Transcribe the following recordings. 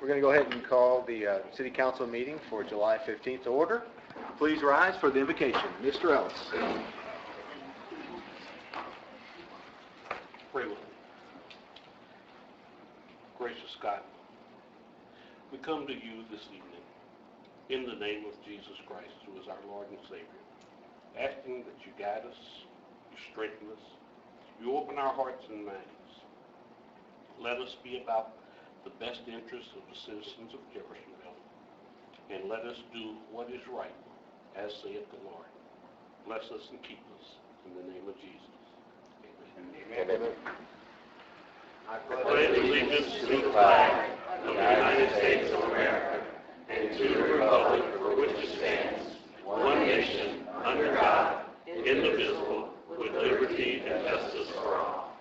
We're going to go ahead and call the City Council meeting for July 15th to order. Please rise for the invocation. Mr. Ellis. Pray with me. Gracious God, we come to you this evening in the name of Jesus Christ, who is our Lord and Savior, asking that you guide us, you strengthen us, you open our hearts and minds. Let us be about the best interests of the citizens of Jeffersonville, and let us do what is right, as saith the Lord. Bless us and keep us, in the name of Jesus. Amen. Amen. I pledge allegiance to the flag of the United States of America and to the republic for which it stands, one nation, under God, indivisible, with liberty and justice for all.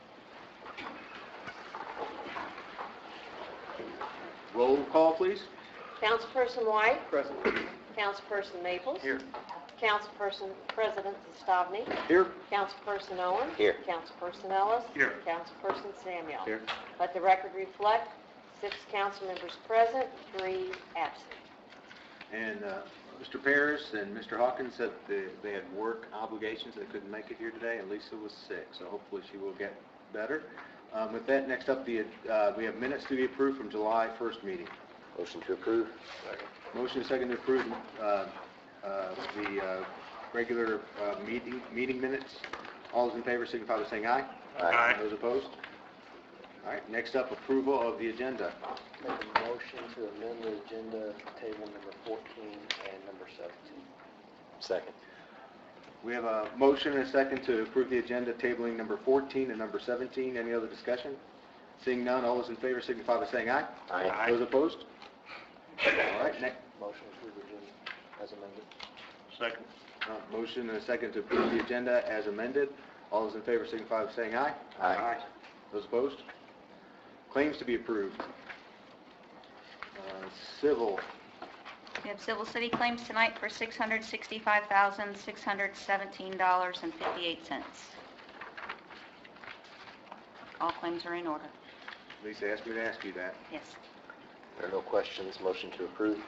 Roll call, please. Councilperson White. Present. Councilperson Maples. Here. Councilperson President Stavny. Here. Councilperson Owen. Here. Councilperson Ellis. Here. Councilperson Samuel. Here. Let the record reflect 6 council members present, 3 absent. And Mr. Paris and Mr. Hawkins said they had work obligations. They couldn't make it here today, and Lisa was sick, so hopefully she will get better. With that, next up, we have minutes to be approved from July 1st meeting. Motion to approve. Second. Motion second to approve the regular meeting minutes. All those in favor signify by saying aye. Aye. Those opposed? All right, next up, approval of the agenda. Make a motion to amend the agenda table number 14 and number 17. Second. We have a motion and a second to approve the agenda tabling number 14 and number 17. Any other discussion? Seeing none, all those in favor signify by saying aye. Aye. Those opposed? All right, next. Motion to approve the agenda as amended. Second. Motion and a second to approve the agenda as amended. All those in favor signify by saying aye. Aye. Those opposed? Claims to be approved. Civil. We have civil city claims tonight for $665,617.58. All claims are in order. Lisa asked me to ask you that. Yes. There are no questions. Motion to approve.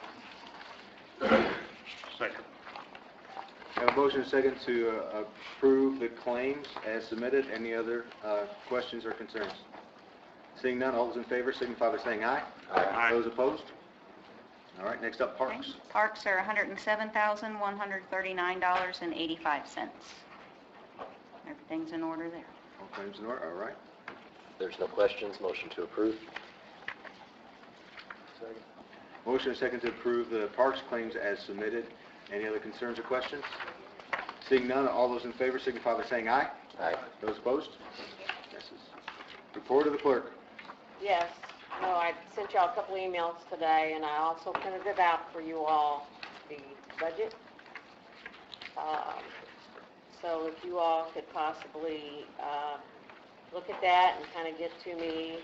Second. I have a motion and a second to approve the claims as submitted. Any other questions or concerns? Seeing none, all those in favor signify by saying aye. Aye. Those opposed? All right, next up, parks. Okay. Parks are $107,139.85. Everything's in order there. All claims in order, all right. There's no questions. Motion to approve. Second. Motion and a second to approve the parks claims as submitted. Any other concerns or questions? Seeing none, all those in favor signify by saying aye. Aye. Those opposed? Passes. Report of the clerk. Yes. No, I sent y'all a couple emails today, and I also printed it out for you all, the budget. So if you all could possibly look at that and kind of get to me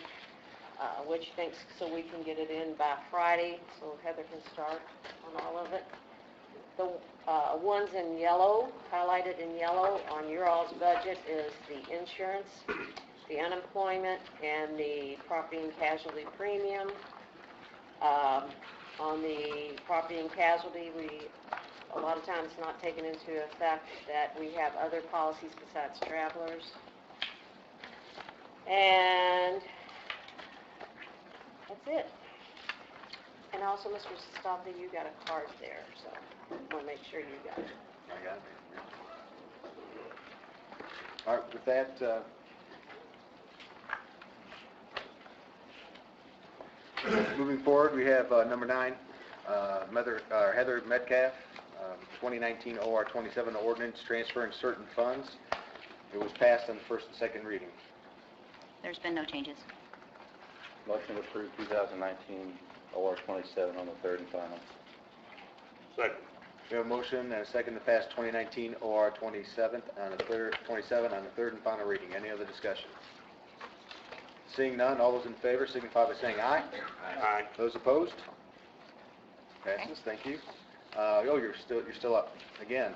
what you think, so we can get it in by Friday, so Heather can start on all of it. The ones in yellow, highlighted in yellow on your all's budget, is the insurance, the unemployment, and the property and casualty premium. On the property and casualty, a lot of times not taken into effect that we have other policies besides travelers. And that's it. And also, Mr. Stopley, you got a card there, so I want to make sure you got it. I got it. All right, with that, moving forward, we have number 9, Heather Metcalf, 2019 OR 27 ordinance transferring certain funds. It was passed on the first and second reading. There's been no changes. Motion to approve 2019 OR 27 on the third and final. Second. We have a motion and a second to pass 2019 OR 27 on the third and final reading. Any other discussion? Seeing none, all those in favor signify by saying aye. Aye. Those opposed? Passes. Thank you. You're still up again.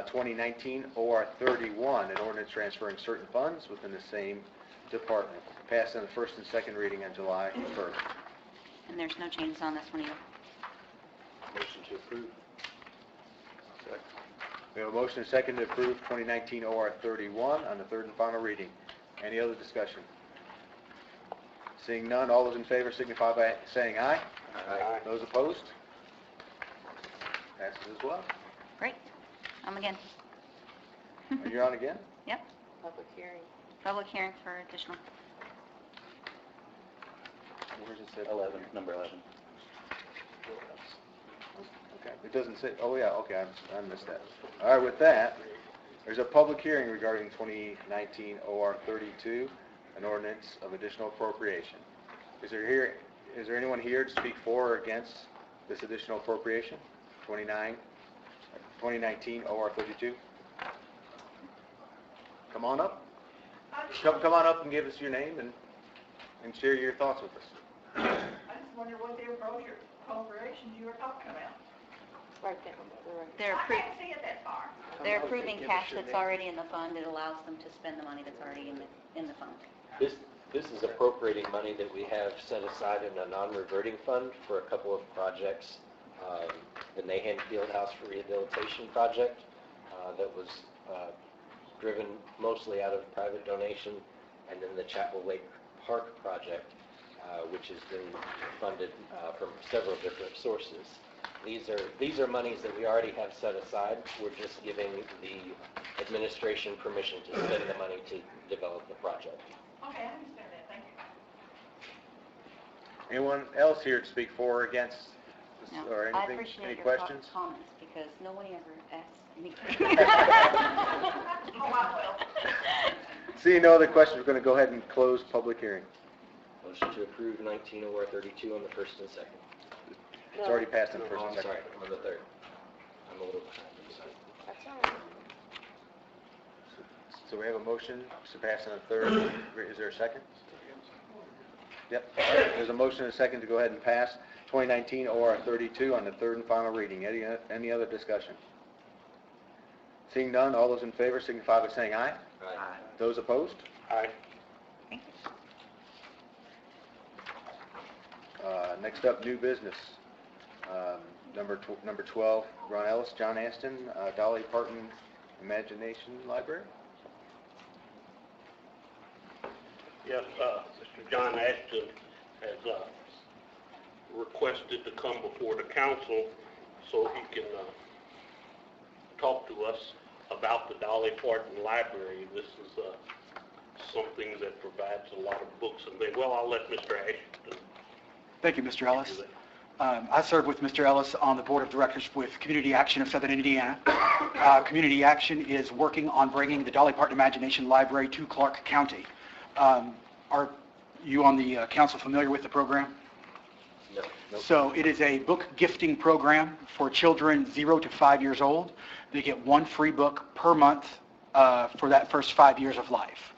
2019 OR 31, an ordinance transferring certain funds within the same department. Passed on the first and second reading on July 1st. And there's no changes on this one either. Motion to approve. Second. We have a motion and a second to approve 2019 OR 31 on the third and final reading. Any other discussion? Seeing none, all those in favor signify by saying aye. Aye. Those opposed? Passes as well. Great. Again. Are you on again? Yep. Public hearing. Public hearing for additional. Where's it said? 11, number 11. Okay, it doesn't say, oh yeah, okay, I missed that. All right, with that, there's a public hearing regarding 2019 OR 32, an ordinance of additional appropriation. Is there anyone here to speak for or against this additional appropriation? 2019 OR 32? Come on up. Come on up and give us your name and share your thoughts with us. I just wonder what the appropriations you were talking about. Right there. Right. They're, I appro- can't see it that far. they're approving cash that's already in the fund. It allows them to spend the money that's already in the fund. This is appropriating money that we have set aside in a non-reverting fund for a couple of projects. The Nahan Fieldhouse Rehabilitation Project that was driven mostly out of private donation, and then the Chapel Lake Park Project, which has been funded from several different sources. These are monies that we already have set aside. We're just giving the administration permission to spend the money to develop the project. Okay, I understand that, thank you. Anyone else here to speak for or against this, No, or I anything? appreciate Any your questions? comments because nobody ever asks any. Oh, I will. Seeing no other questions, we're going to go ahead and close public hearing. Motion to approve 19 OR 32 on the first and second. It's already passed on Oh, first and I'm second. sorry, on the third. I'm a little behind, I'm sorry. That's all right. So we have a motion to pass on the third. Is there a second? Yep. All right. There's a motion and a second to go ahead and pass 2019 OR 32 on the third and final reading. Any other discussion? Seeing none, all those in favor signify by saying aye. Aye. Those opposed? Aye. Next up, new business. Number 12, Ron Ellis, John Aston, Dolly Parton Imagination Library. Yes, Mr. John Ashton has requested to come before the council so he can talk to us about the Dolly Parton Library. This is something that provides a lot of books and things. Well, I'll let Mr. Ashton. Thank you, Mr. Ellis. I serve with Mr. Ellis on the Board of Directors with Community Action of Southern Indiana. Community Action is working on bringing the Dolly Parton Imagination Library to Clark County. Are you on the council familiar with the program? No. So it is a book gifting program for children 0 to 5 years old. They get one free book per month for that first 5 years of life.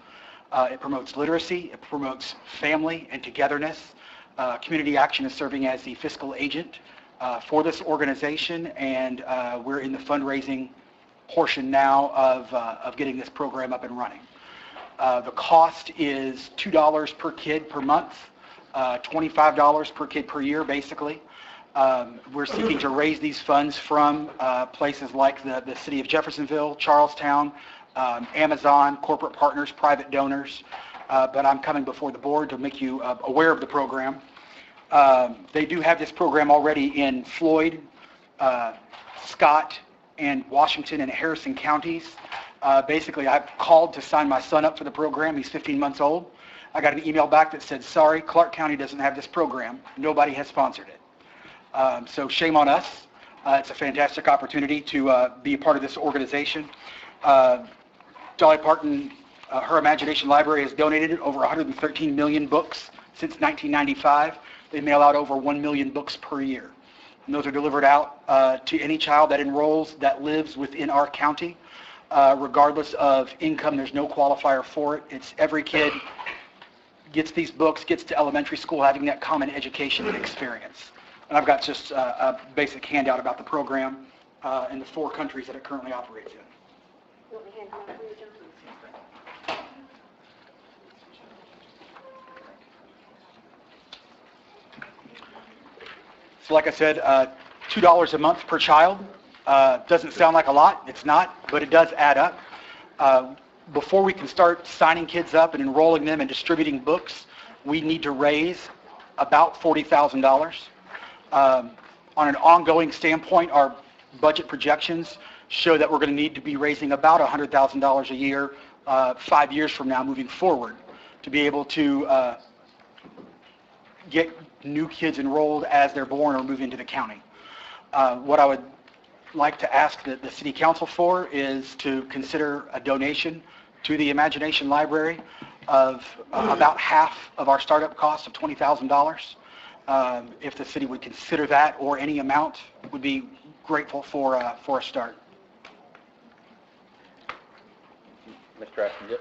It promotes literacy, it promotes family and togetherness. Community Action is serving as the fiscal agent for this organization, and we're in the fundraising portion now of getting this program up and running. The cost is $2 per kid per month, $25 per kid per year, basically. We're seeking to raise these funds from places like the city of Jeffersonville, Charlestown, Amazon, corporate partners, private donors, but I'm coming before the board to make you aware of the program. They do have this program already in Floyd, Scott, and Washington and Harrison counties. Basically, I've called to sign my son up for the program. He's 15 months old. I got an email back that said, sorry, Clark County doesn't have this program. Nobody has sponsored it. So shame on us. It's a fantastic opportunity to be a part of this organization. Dolly Parton, her Imagination Library has donated over 113 million books since 1995. They mail out over 1 million books per year. And those are delivered out to any child that enrolls that lives within our county. Regardless of income, there's no qualifier for it. It's every kid gets these books, gets to elementary school having that common education and experience. And I've got just a basic handout about the program and the 4 countries that it currently operates in. You want me to hand them out for you, John? So like I said, $2 a month per child. Doesn't sound like a lot. It's not, but it does add up. Before we can start signing kids up and enrolling them and distributing books, we need to raise about $40,000. On an ongoing standpoint, our budget projections show that we're going to need to be raising about $100,000 a year 5 years from now moving forward to be able to get new kids enrolled as they're born or move into the county. What I would like to ask the City Council for is to consider a donation to the Imagination Library of about half of our startup cost of $20,000. If the city would consider that or any amount, would be grateful for a start. Mr. Ashton,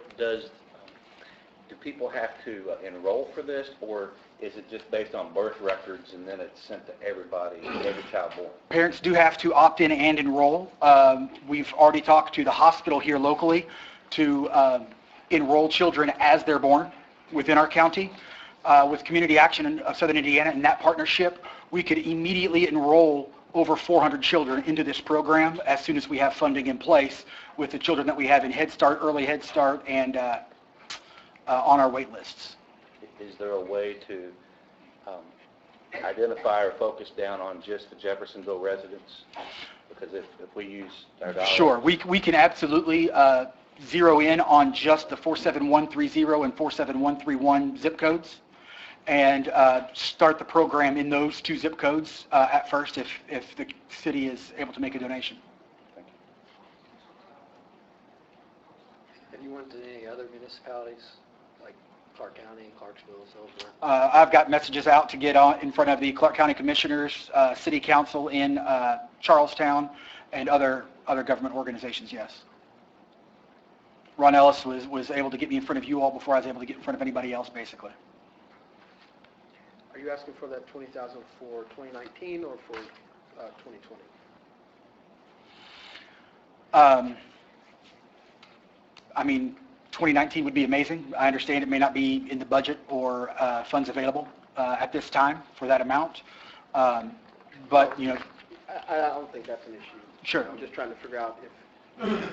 do people have to enroll for this, or is it just based on birth records and then it's sent to everybody, every child born? Parents do have to opt in and enroll. We've already talked to the hospital here locally to enroll children as they're born within our county. With Community Action of Southern Indiana and that partnership, we could immediately enroll over 400 children into this program as soon as we have funding in place with the children that we have in Head Start, Early Head Start, and on our wait lists. Is there a way to identify or focus down on just the Jeffersonville residents? Because if we use our dollars... Sure, we can absolutely zero in on just the 47130 and 47131 zip codes and start the program in those two zip codes at first if the city is able to make a donation. Thank you. Have you went to any other municipalities, like Clark County, Clarksville, so forth? I've got messages out to get on in front of the Clark County Commissioners, City Council in Charlestown, and other government organizations, yes. Ron Ellis was able to get me in front of you all before I was able to get in front of anybody else, basically. Are you asking for that $20,000 for 2019 or for 2020? I mean, 2019 would be amazing. I understand it may not be in the budget or funds available at this time for that amount, but, you know... I don't think that's an issue. Sure. I'm just trying to figure out if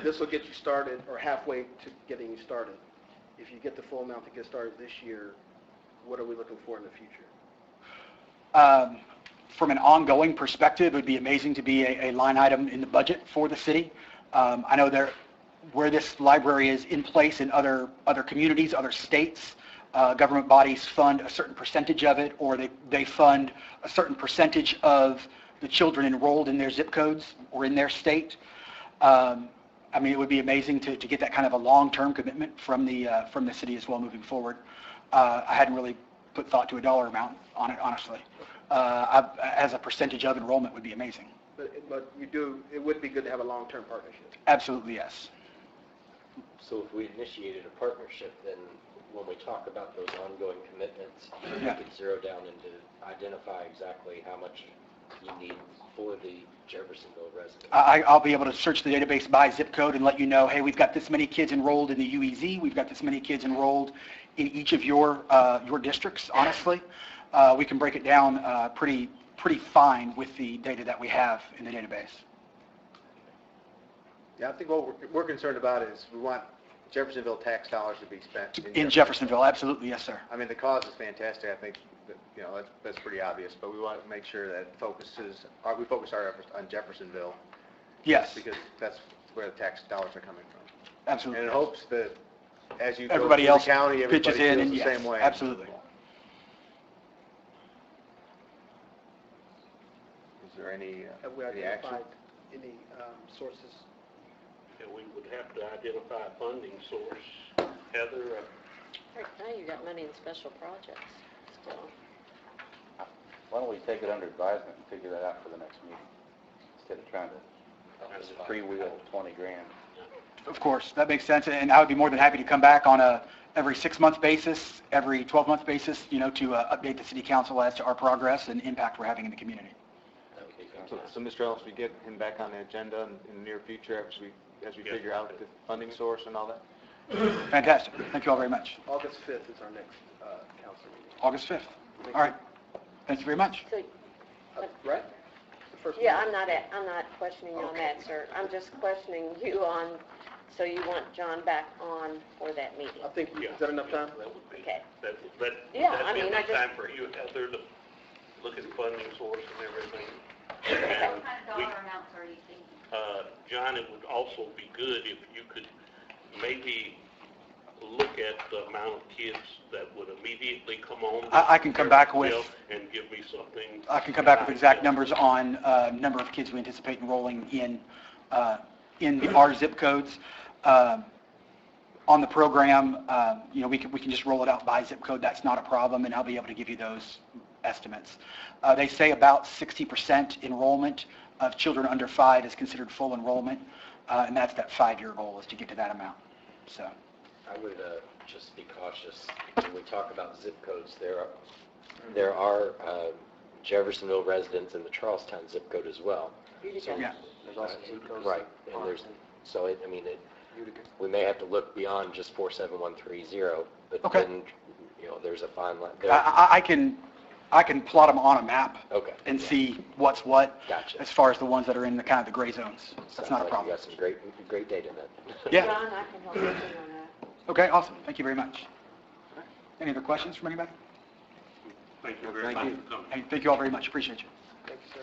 this will get you started or halfway to getting you started. If you get the full amount to get started this year, what are we looking for in the future? From an ongoing perspective, it would be amazing to be a line item in the budget for the city. I know where this library is in place in other communities, other states, government bodies fund a certain percentage of it, or they fund a certain percentage of the children enrolled in their zip codes or in their state. I mean, it would be amazing to get that kind of a long-term commitment from the city as well moving forward. I hadn't really put thought to a dollar amount on it, honestly. As a percentage of enrollment would be amazing. But it would be good to have a long-term partnership. Absolutely, yes. So if we initiated a partnership, then when we talk about those ongoing commitments, Yeah. we could zero down into identify exactly how much you need for the Jeffersonville residents. I'll be able to search the database by zip code and let you know, hey, we've got this many kids enrolled in the UEZ, we've got this many kids enrolled in each of your districts, honestly. We can break it down pretty fine with the data that we have in the database. Yeah, I think what we're concerned about is we want Jeffersonville tax dollars to be spent In Jeffersonville, absolutely, yes, sir. I mean, the cause is fantastic. I think that, you know, that's pretty obvious, but we want to make sure that we focus our efforts on Jeffersonville. Yes, Because that's where the tax dollars are coming from. absolutely. And in hopes that as you go Everybody through else the county, everybody pitches in, feels and the yes, same way. absolutely. Is there any Have we any action? identified any sources? And we would have to identify a funding source. Heather, Right now, you got money in special projects still. Why don't we take it under advisement and figure that out for the next meeting, instead of trying to freewheel 20 grand. Of course, that makes sense, and I would be more than happy to come back on a every 6-month basis, every 12-month basis, you know, to update the city council as to our progress and impact we're having in the community. So Mr. Ellis, we get him back on the agenda in the near future as we figure out the funding source and all that? Fantastic. Thank you all very much. August 5th is our next council meeting. August 5th. All right. Thank you very much. So Right? The first Yeah, meeting? I'm not questioning you on that, sir. I'm just questioning you on, so you want John back on for that meeting? I think, Yeah. is that enough time? That would be, Okay. that'd I be mean, enough I just- time for you, Heather, to look at funding source and everything. What And kind of we, dollar amounts are you thinking? John, it would also be good if you could maybe look at the amount of kids that would immediately come on. I can come back with- And give me something. I can come back with exact numbers on number of kids we anticipate enrolling in our zip codes. On the program, we can just roll it out by zip code. That's not a problem, and I'll be able to give you those estimates. They say about 60% enrollment of children under 5 is considered full enrollment, and that's that 5-year goal is to get to that amount. So. I would just be cautious when we talk about zip codes. There are Jeffersonville residents in the Charlestown zip code as well. Utica. Yeah. There's also zip codes. Right, and we may have to look beyond just 47130, but Okay. then, there's a fine line. I can plot them on a map Okay. and see what's what Gotcha. as far as the ones that are in the kind of the gray zones. That's Sounds not a like problem. You got some great data then. Yeah. John, I can help you on that. Okay, awesome. Thank you very much. Any other questions from anybody? Thank you very Thank much you. for coming. Hey, thank you all very much. Appreciate you. Thank you, sir.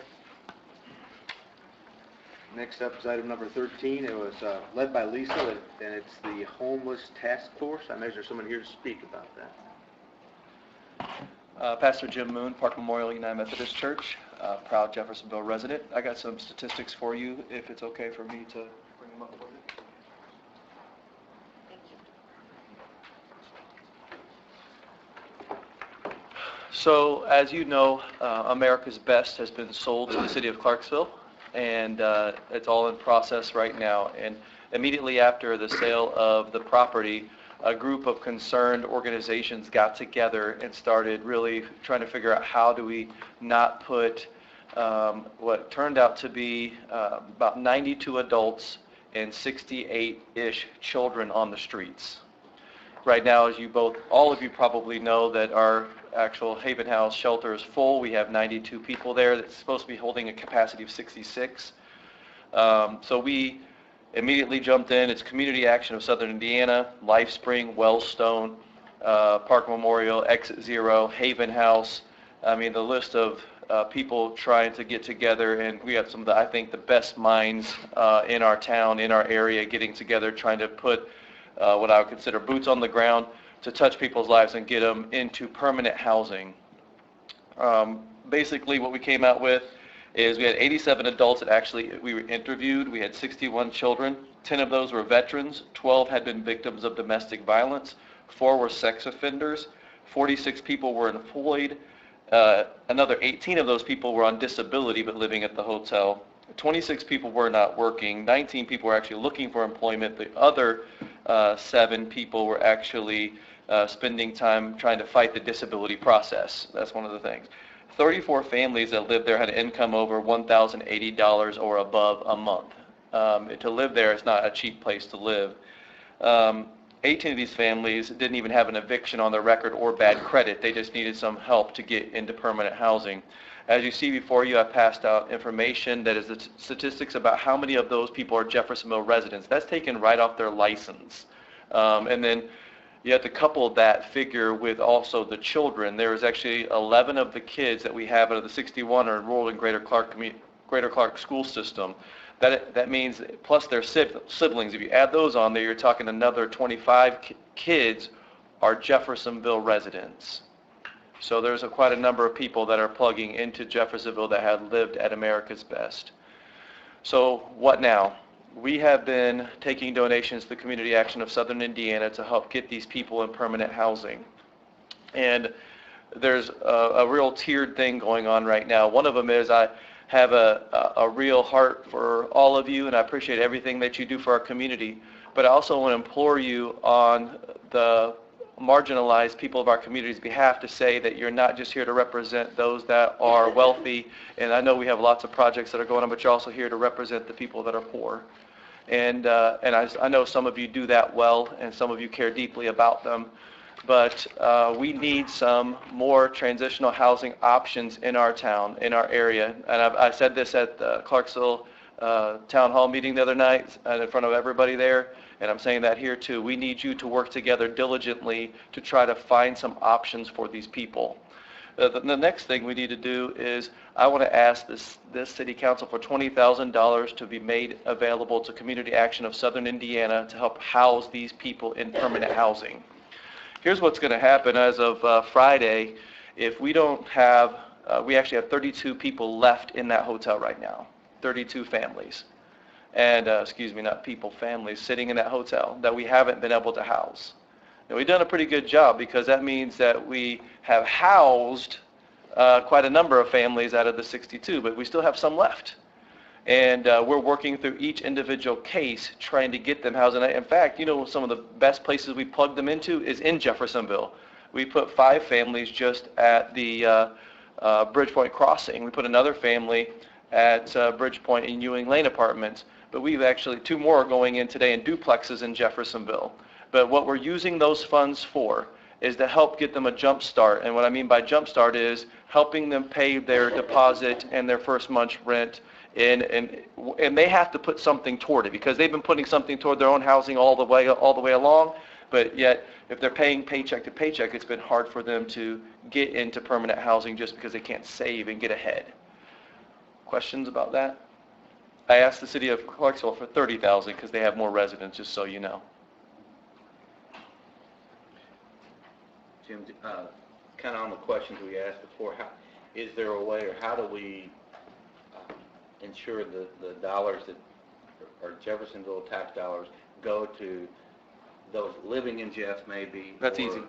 Next up is item number 13. It was led by Lisa, and it's the Homeless Task Force. I imagine there's someone here to speak about that. Pastor Jim Moon, Park Memorial United Methodist Church, proud Jeffersonville resident. I got some statistics for you, if it's okay for me to bring them up for you. Thank you. So, as you know, America's Best has been sold to the city of Clarksville, and it's all in process right now. And immediately after the sale of the property, a group of concerned organizations got together and started really trying to figure out how do we not put what turned out to be about 92 adults and 68-ish children on the streets. Right now, as all of you probably know, that our actual Haven House shelter is full. We have 92 people there. That's supposed to be holding a capacity of 66. So we immediately jumped in. It's Community Action of Southern Indiana, LifeSpring, Wellstone, Park Memorial, Exit Zero, Haven House. I mean, the list of people trying to get together, and we have some of I think, the best minds in our town, in our area, getting together, trying to put what I would consider boots on the ground to touch people's lives and get them into permanent housing. Basically, what we came out with is we had 87 adults that we were interviewed. We had 61 children. 10 of those were veterans. 12 had been victims of domestic violence. 4 were sex offenders. 46 people were employed. Another 18 of those people were on disability but living at the hotel. 26 people were not working. 19 people were actually looking for employment. The other 7 people were actually spending time trying to fight the disability process. That's one of the things. 34 families that lived there had an income over $1,080 or above a month. To live there is not a cheap place to live. 18 of these families didn't even have an eviction on their record or bad credit. They just needed some help to get into permanent housing. As you see before you, I passed out information that is the statistics about how many of those people are Jeffersonville residents. That's taken right off their license. And then you have to couple that figure with also the children. There is actually 11 of the kids that we have out of the 61 are enrolled in Greater Clark school system. That means plus their siblings. If you add those on there, you're talking another 25 kids are Jeffersonville residents. So there's quite a number of people that are plugging into Jeffersonville that have lived at America's Best. So what now? We have been taking donations to the Community Action of Southern Indiana to help get these people in permanent housing. And there's a real tiered thing going on right now. One of them is I have a real heart for all of you, and I appreciate everything that you do for our community. But I also want to implore you on the marginalized people of our community's behalf to say that you're not just here to represent those that are wealthy, and I know we have lots of projects that are going on, but you're also here to represent the people that are poor. And I know some of you do that well, and some of you care deeply about them. but we need some more transitional housing options in our town, in our area. And I said this at the Clarksville Town Hall meeting the other night in front of everybody there, and I'm saying that here too. We need you to work together diligently to try to find some options for these people. The next thing we need to do is I want to ask this city council for $20,000 to be made available to Community Action of Southern Indiana to help house these people in permanent housing. Here's what's going to happen as of Friday. If we don't have, we actually have 32 people left in that hotel right now, 32 families. And, excuse me, not people, families sitting in that hotel that we haven't been able to house. Now, we've done a pretty good job because that means that we have housed quite a number of families out of the 62, but we still have some left. And we're working through each individual case trying to get them housed. And in fact, you know, some of the best places we plug them into is in Jeffersonville. We put 5 families just at the Bridgepoint Crossing. We put another family at Bridgepoint in Ewing Lane Apartments. But we've actually 2 more going in today in duplexes in Jeffersonville. But what we're using those funds for is to help get them a jump start. And what I mean by jump start is helping them pay their deposit and their first month's rent. And they have to put something toward it because they've been putting something toward their own housing all the way along. But yet, if they're paying paycheck to paycheck, it's been hard for them to get into permanent housing just because they can't save and get ahead. Questions about that? I asked the city of Clarksville for $30,000 because they have more residents, just so you know. Jim, kind of on the questions we asked before, is there a way, or how do we ensure the dollars that are Jeffersonville tax dollars go to those living in Jeff maybe? That's easy.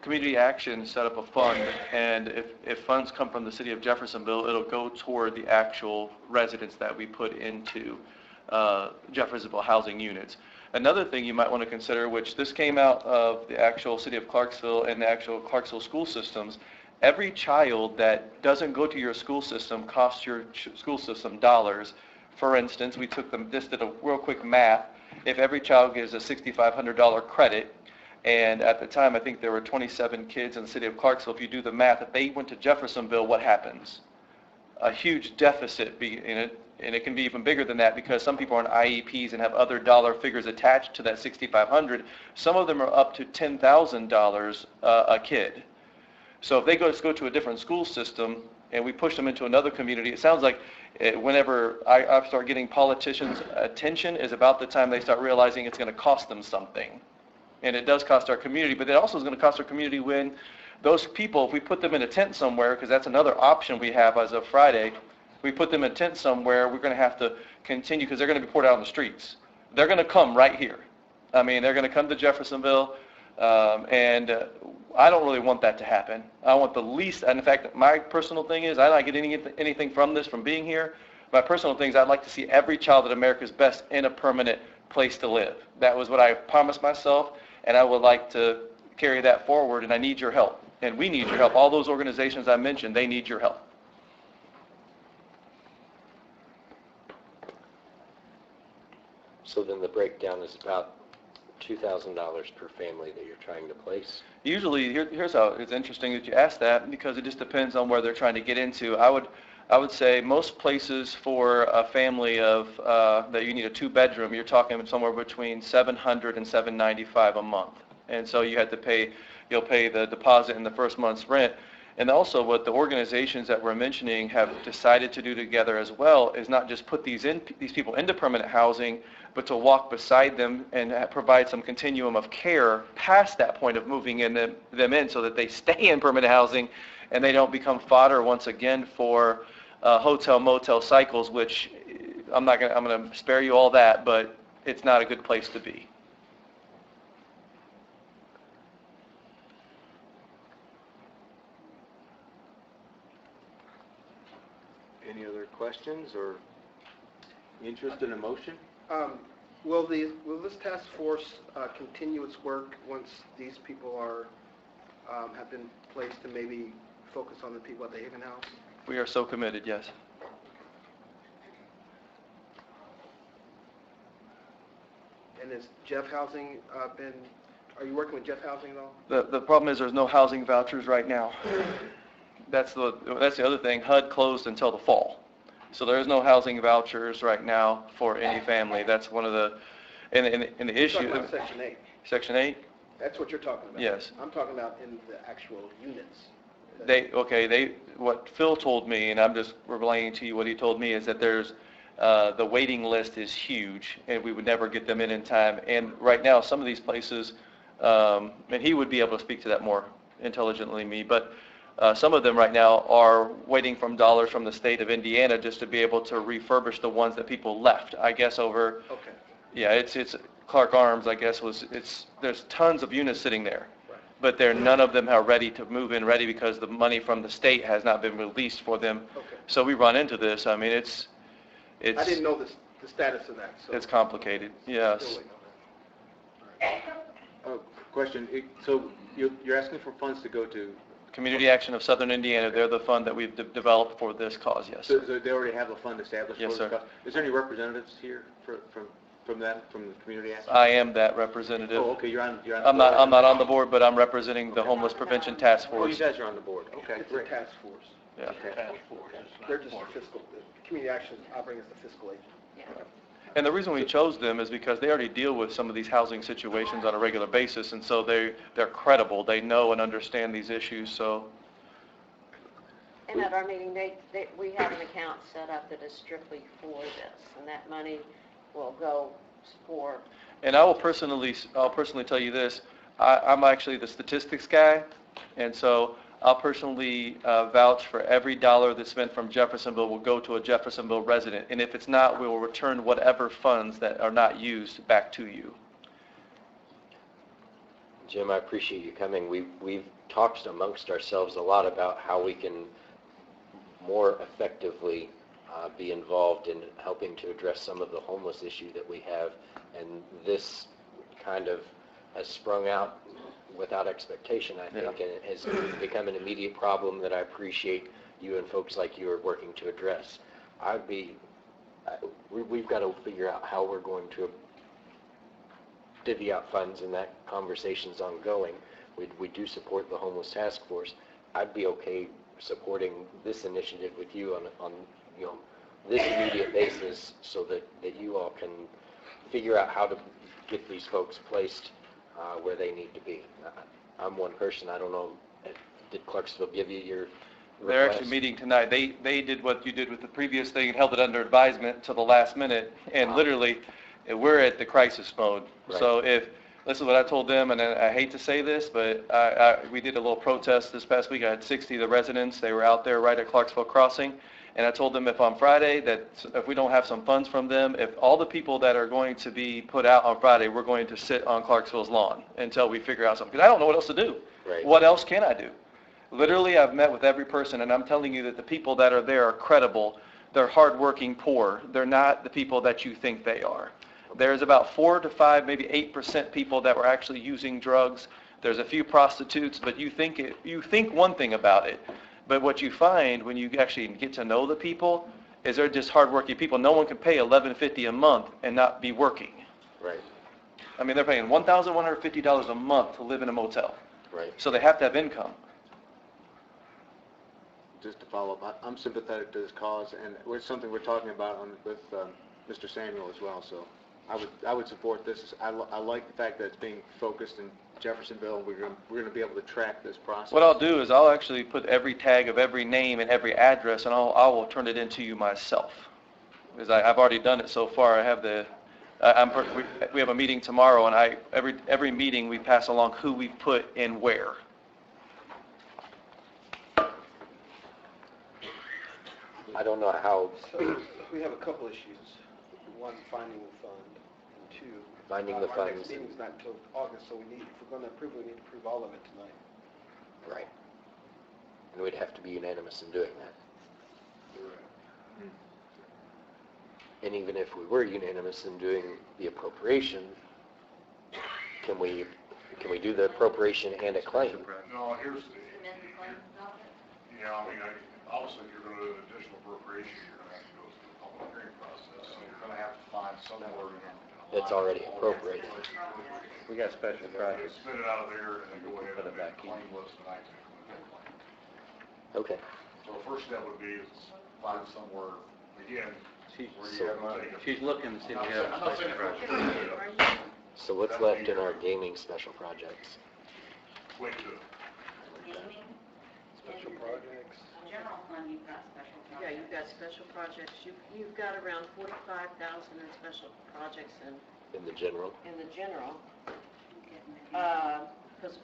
Community Action set up a fund, and if funds come from the city of Jeffersonville, it'll go toward the actual residents that we put into Jeffersonville housing units. Another thing you might want to consider, which this came out of the actual city of Clarksville and the actual Clarksville school systems, every child that doesn't go to your school system costs your school system dollars. For instance, we took them, just did a real quick math. If every child gives a $6,500 credit, and at the time I think there were 27 kids in the city of Clarksville, if you do the math, if they went to Jeffersonville, what happens? A huge deficit in it. And it can be even bigger than that because some people are on IEPs and have other dollar figures attached to that $6,500. Some of them are up to $10,000 a kid. So if they go to a different school system and we push them into another community, it sounds like whenever I start getting politicians' attention is about the time they start realizing it's going to cost them something. And it does cost our community, but it also is going to cost our community when those people, if we put them in a tent somewhere, because that's another option we have as of Friday, we put them in a tent somewhere, we're going to have to continue because they're going to be poured out on the streets. They're going to come right here. I mean, they're going to come to Jeffersonville, and I don't really want that to happen. I want the least, and in fact, my personal thing is, I'm not getting anything from this from being here. My personal thing is I'd like to see every child at America's Best in a permanent place to live. That was what I promised myself, and I would like to carry that forward, and I need your help. And we need your help. All those organizations I mentioned, they need your help. So then the breakdown is about $2,000 per family that you're trying to place? Usually, here's how it's interesting that you ask that because it just depends on where they're trying to get into. I would say most places for a family of that you need a 2-bedroom, you're talking somewhere between $700 and $795 a month. And so you have to pay, you'll pay the deposit and the first month's rent. And also what the organizations that we're mentioning have decided to do together as well is not just put these people into permanent housing, but to walk beside them and provide some continuum of care past that point of moving them in so that they stay in permanent housing and they don't become fodder once again for hotel motel cycles, which I'm going to spare you all that, but it's not a good place to be. Any other questions or interest in a motion? Will this task force continue its work once these people have been placed to maybe focus on the people at the Haven House? We are so committed, yes. And has Jeff Housing Are you working with Jeff Housing at all? The problem is there's no housing vouchers right now. That's the other thing. HUD closed until the fall. So there is no housing vouchers right now for any family. That's one of the, and the You're issue. talking about Section 8. Section 8? That's what you're talking about? Yes. I'm talking about in the actual units. What Phil told me, and I'm just relaying to you what he told me, is that there's, the waiting list is huge, and we would never get them in time. And right now, some of these places, and he would be able to speak to that more intelligently than me, but some of them right now are waiting from dollars from the state of Indiana just to be able to refurbish the ones that people left. I guess over, Okay. yeah, it's Clark Arms, I guess, there's tons of units sitting there. But none of them are ready to move in ready because the money from the state has not been released for them. Okay. So we run into this. I mean, it's I didn't know the status of that. So it's complicated. Yes. Still waiting on that. Question, so you're asking for funds to go to, Community Action of Southern Indiana, they're the fund that we've developed for this cause, yes. so they already have a fund established Yes, for this sir. cause? Is there any representatives here from the community action? I am that representative. Oh, okay, you're on the I'm not board. on the board, but I'm representing the Homeless Prevention Task Oh, you Force. guys are on the board. Okay, It's a great. task force. Yeah. Okay. Task force. It's not They're just part a of it. fiscal, the community action is operating as the fiscal agent. And the reason we chose them is because they already deal with some of these housing situations on a regular basis, and so they're credible. They know and understand these issues, so. And at our meeting, we have an account set up that is strictly for this, and that money will go for, And I'll personally tell you this, I'm actually the statistics guy, and so I'll personally vouch for every dollar that's spent from Jeffersonville will go to a Jeffersonville resident, and if it's not, we will return whatever funds that are not used back to you. Jim, I appreciate you coming. We've talked amongst ourselves a lot about how we can more effectively be involved in helping to address some of the homeless issue that we have, and this kind of has sprung out without expectation, I think, and it has become an immediate problem that I appreciate you and folks like you are working to address. We've got to figure out how we're going to divvy out funds, and that conversation's ongoing. We do support the Homeless Task Force. I'd be okay supporting this initiative with you on this immediate basis, so that you all can figure out how to get these folks placed where they need to be. I'm one person. I don't know, did Clarksville give you your request? They're actually meeting tonight. They did what you did with the previous thing and held it under advisement till the last minute, and literally, we're at the crisis mode. Right. So this is what I told them, and I hate to say this, but we did a little protest this past week. I had 60 of the residents. They were out there right at Clarksville Crossing, and I told them if on Friday, that if we don't have some funds from them, if all the people that are going to be put out on Friday, we're going to sit on Clarksville's lawn until we figure out something. Because I don't know what else to do. Right. What else can I do? Literally, I've met with every person, and I'm telling you that the people that are there are credible. They're hardworking poor. They're not the people that you think they are. There's about 4 to 5, maybe 8% people that were actually using drugs. There's a few prostitutes, but you think one thing about it. But what you find when you actually get to know the people is they're just hardworking people. No one can pay $11.50 a month and not be working. Right. I mean, they're paying $1,150 a month to live in a motel. Right. So they have to have income. Just to follow up, I'm sympathetic to this cause, and it's something we're talking about with Mr. Samuel as well, so I would support this. I like the fact that it's being focused in Jeffersonville, and we're going to be able to track this process. What I'll do is I'll actually put every tag of every name and every address, and I will turn it into you myself. Because I've already done it so far. I have we have a meeting tomorrow, and every meeting we pass along who we put in where. I don't know how So we have a couple issues. One, finding the fund, and two, finding the our next funds. meeting's not until August, so if we're going to approve it, we need to approve all of it tonight. Right. And we'd have to be unanimous in doing that. And even if we were unanimous in doing the appropriation, can we do the appropriation and a claim? No, here's the, yeah, I mean, obviously, if you're going to do an additional appropriation, you're going to have to go through the public hearing process, so you're going to have to find somewhere in a It's already appropriated. We got special projects. Spit it out of there and then go ahead Put and it back in. claim list tonight. Okay. So the first step would be is find somewhere, again, She's, where you have money. she's looking to see if we have a I'm not saying special it's project. So what's left in our gaming special projects? Wait to Gaming, Special projects. general fund, you've got special projects. Yeah, you've got special projects, you've got around 45,000 in special projects In the general? in the general, Getting the- because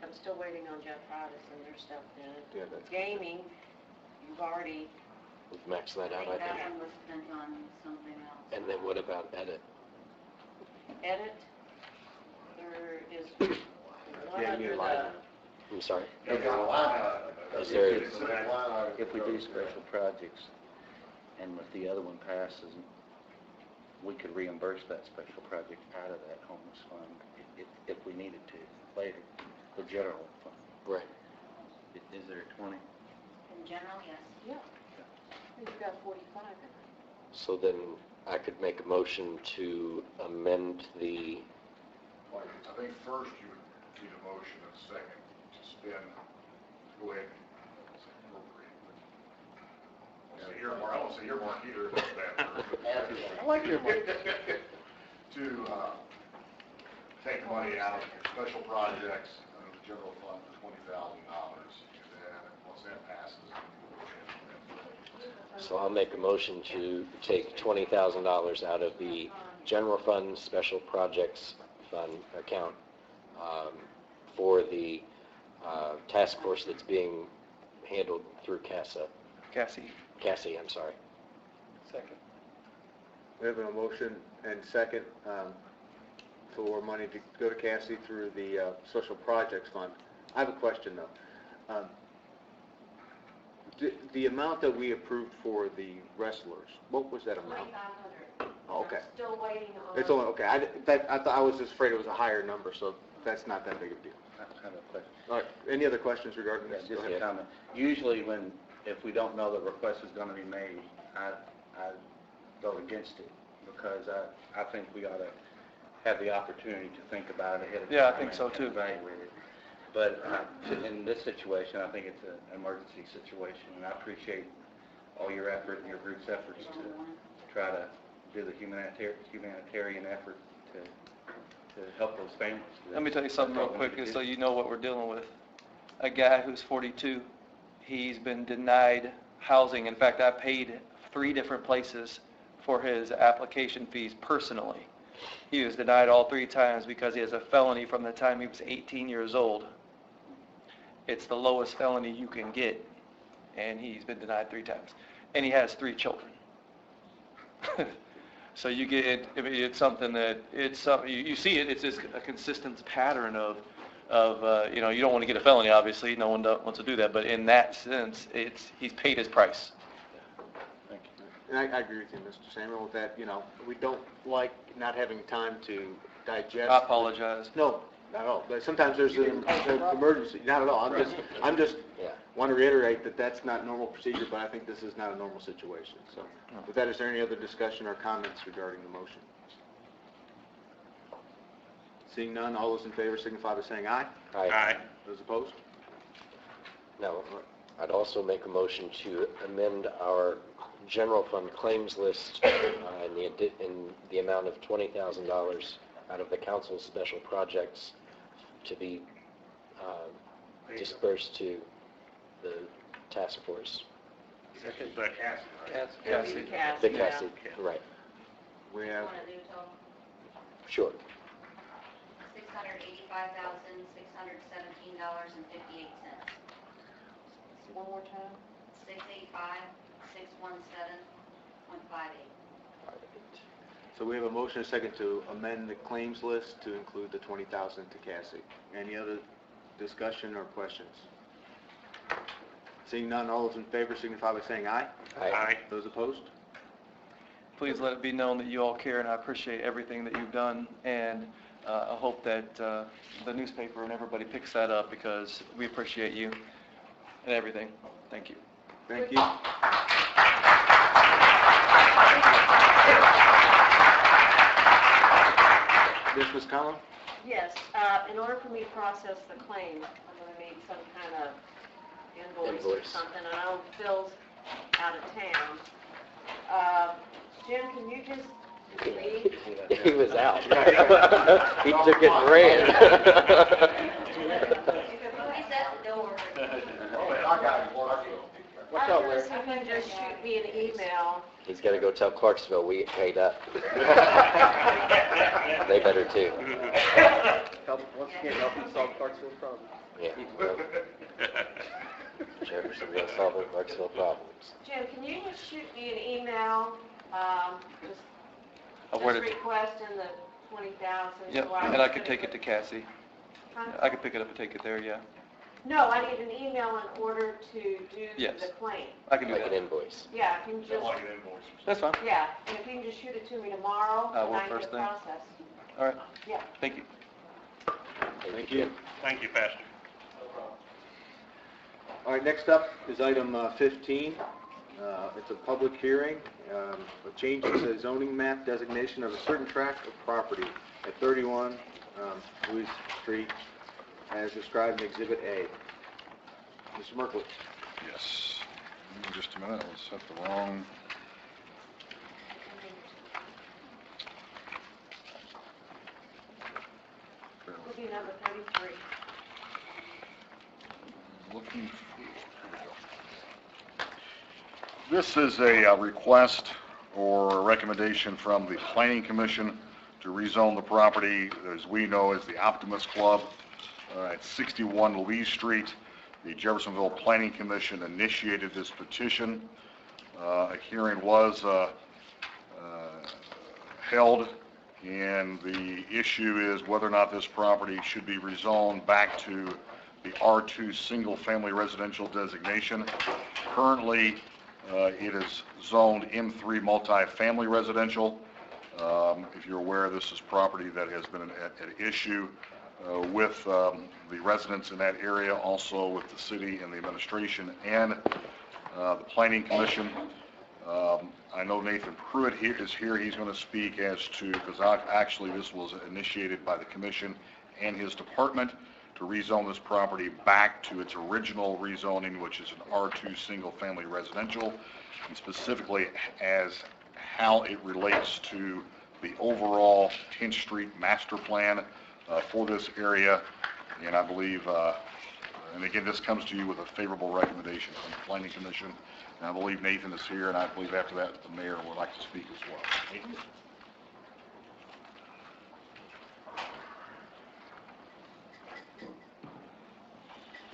I'm still waiting on Jeff Hodges and their stuff in. Yeah, that's. Gaming, you've already, We've maxed that I out, think I that think. one was spent on something else. And then what about edit? edit, there is one Yeah, under you the, line. I'm sorry. Is there, if we do special projects, and if the other one passes, we could reimburse that special project out of that homeless fund if we needed to later, the general fund. Right. Is there 20? In general, yes. yeah, you've got 45 in there. So then I could make a motion to amend the, I think first you would need a motion and second to spend, go ahead and say appropriate. Say earmark, I won't say earmark either, that's a bad word. I like your money. To take money out of special projects under the general fund for $20,000, and then once that passes, then we'll go ahead and so I'll make a motion to take $20,000 out of the general fund special projects fund account for the task force that's being handled through Cassie, I'm sorry. Second. We have a motion and second for money to go to Cassie through the Social Projects Fund. I have a question, though. The amount that we approved for the wrestlers, what was that amount? 2,500. Oh, okay. I'm still waiting on. It's only, okay, I was just afraid it was a higher number, so that's not that big of a deal. I have a question. All right, any other questions regarding Yeah, this? just Go a ahead. comment. Usually if we don't know the request is going to be made, I go against it because I think we ought to have the opportunity to think about it ahead of time. Yeah, I think so, and too. Evaluate it. But in this situation, I think it's an emergency situation, and I appreciate all your effort and your group's efforts to try to do the humanitarian effort to help those families. Let me tell you something real quick, just so you know what we're dealing with. A guy who's 42, he's been denied housing. In fact, I paid 3 different places for his application fees personally. He was denied all 3 times because he has a felony from the time he was 18 years old. It's the lowest felony you can get, and he's been denied 3 times. And he has 3 children. So you get, it's something that, you see it, it's just a consistent pattern of you know, you don't want to get a felony, obviously, no one wants to do that, but in that sense, he's paid his price. Thank you. And I agree with you, Mr. Samuel, with that, you know, we don't like not having time to digest. I apologize. No, not at all, but sometimes there's an emergency, not at all, I'm just Yeah. want to reiterate that that's not normal procedure, but I think this is not a normal situation, so. With that, is there any other discussion or comments regarding the motion? Seeing none, all those in favor signify by saying aye. Aye. Those opposed? Now, I'd also make a motion to amend our general fund claims list in the amount of $20,000 out of the council's special projects to be dispersed to the task force. Cassie. Cassie. The Cassie, right, We have, Want to do total? sure. $685,617.58. One more time? 685,617.58. so we have a motion and a second to amend the claims list to include the 20,000 to Cassie. Any other discussion or questions? Seeing none, all those in favor signify by saying aye. Aye. Those opposed? Please let it be known that you all care, and I appreciate everything that you've done, and I hope that the newspaper and everybody picks that up, because we appreciate you and everything. Thank you. Thank you. Yes, Ms. Conlon? Yes, in order for me to process the claim, I'm going to need some kind of invoice or Invoice. something. I know Phil's out of town. Jim, can you just leave? He was out. He took it and ran. He's at the door. I got it, well, I can. Watch I out, was Larry. going to see if you can just shoot me an email. He's got to go tell Clarksville we get paid up. They better too. Once again, help you solve Clarksville's problem. Yeah. Well, Jeffersonville solving Clarksville problems. Jim, can you just shoot me an email, Of where just to- requesting the 20,000? Yep, so and I could take it to Cassie. Huh? I could pick it up and take it there, yeah. No, I need an email in order to do Yes. the claim. I can do Like an that. invoice. Yeah, if you can just, Like an invoice. That's fine. yeah, and if you can just shoot it to me tomorrow, I then will I can first thing. process. All right, Yeah. thank you. Thank you. Thank you, Pastor. All right, next up is item 15. It's a public hearing, a change in the zoning map designation of a certain tract of property at 31 Louis Street, as described in Exhibit A. Mr. Merkley. Yes. Give me just a minute, let's set the wrong. Would be number 33. Looking for, here we go. This is a request or a recommendation from the Planning Commission to rezone the property, as we know, as the Optimist Club at 61 Louise Street. The Jeffersonville Planning Commission initiated this petition. A hearing was held, and the issue is whether or not this property should be rezoned back to the R2 single-family residential designation. Currently, it is zoned M3 multifamily residential. If you're aware, this is property that has been an issue with the residents in that area, also with the city and the administration and the Planning Commission. I know Nathan Pruitt is here. He's going to speak as to, because actually this was initiated by the commission and his department to rezone this property back to its original rezoning, which is an R2 single-family residential, and specifically as how it relates to the overall 10th Street master plan for this area. And I believe, and again, this comes to you with a favorable recommendation from the Planning Commission. And I believe Nathan is here, and I believe after that, the mayor would like to speak as well. Nathan?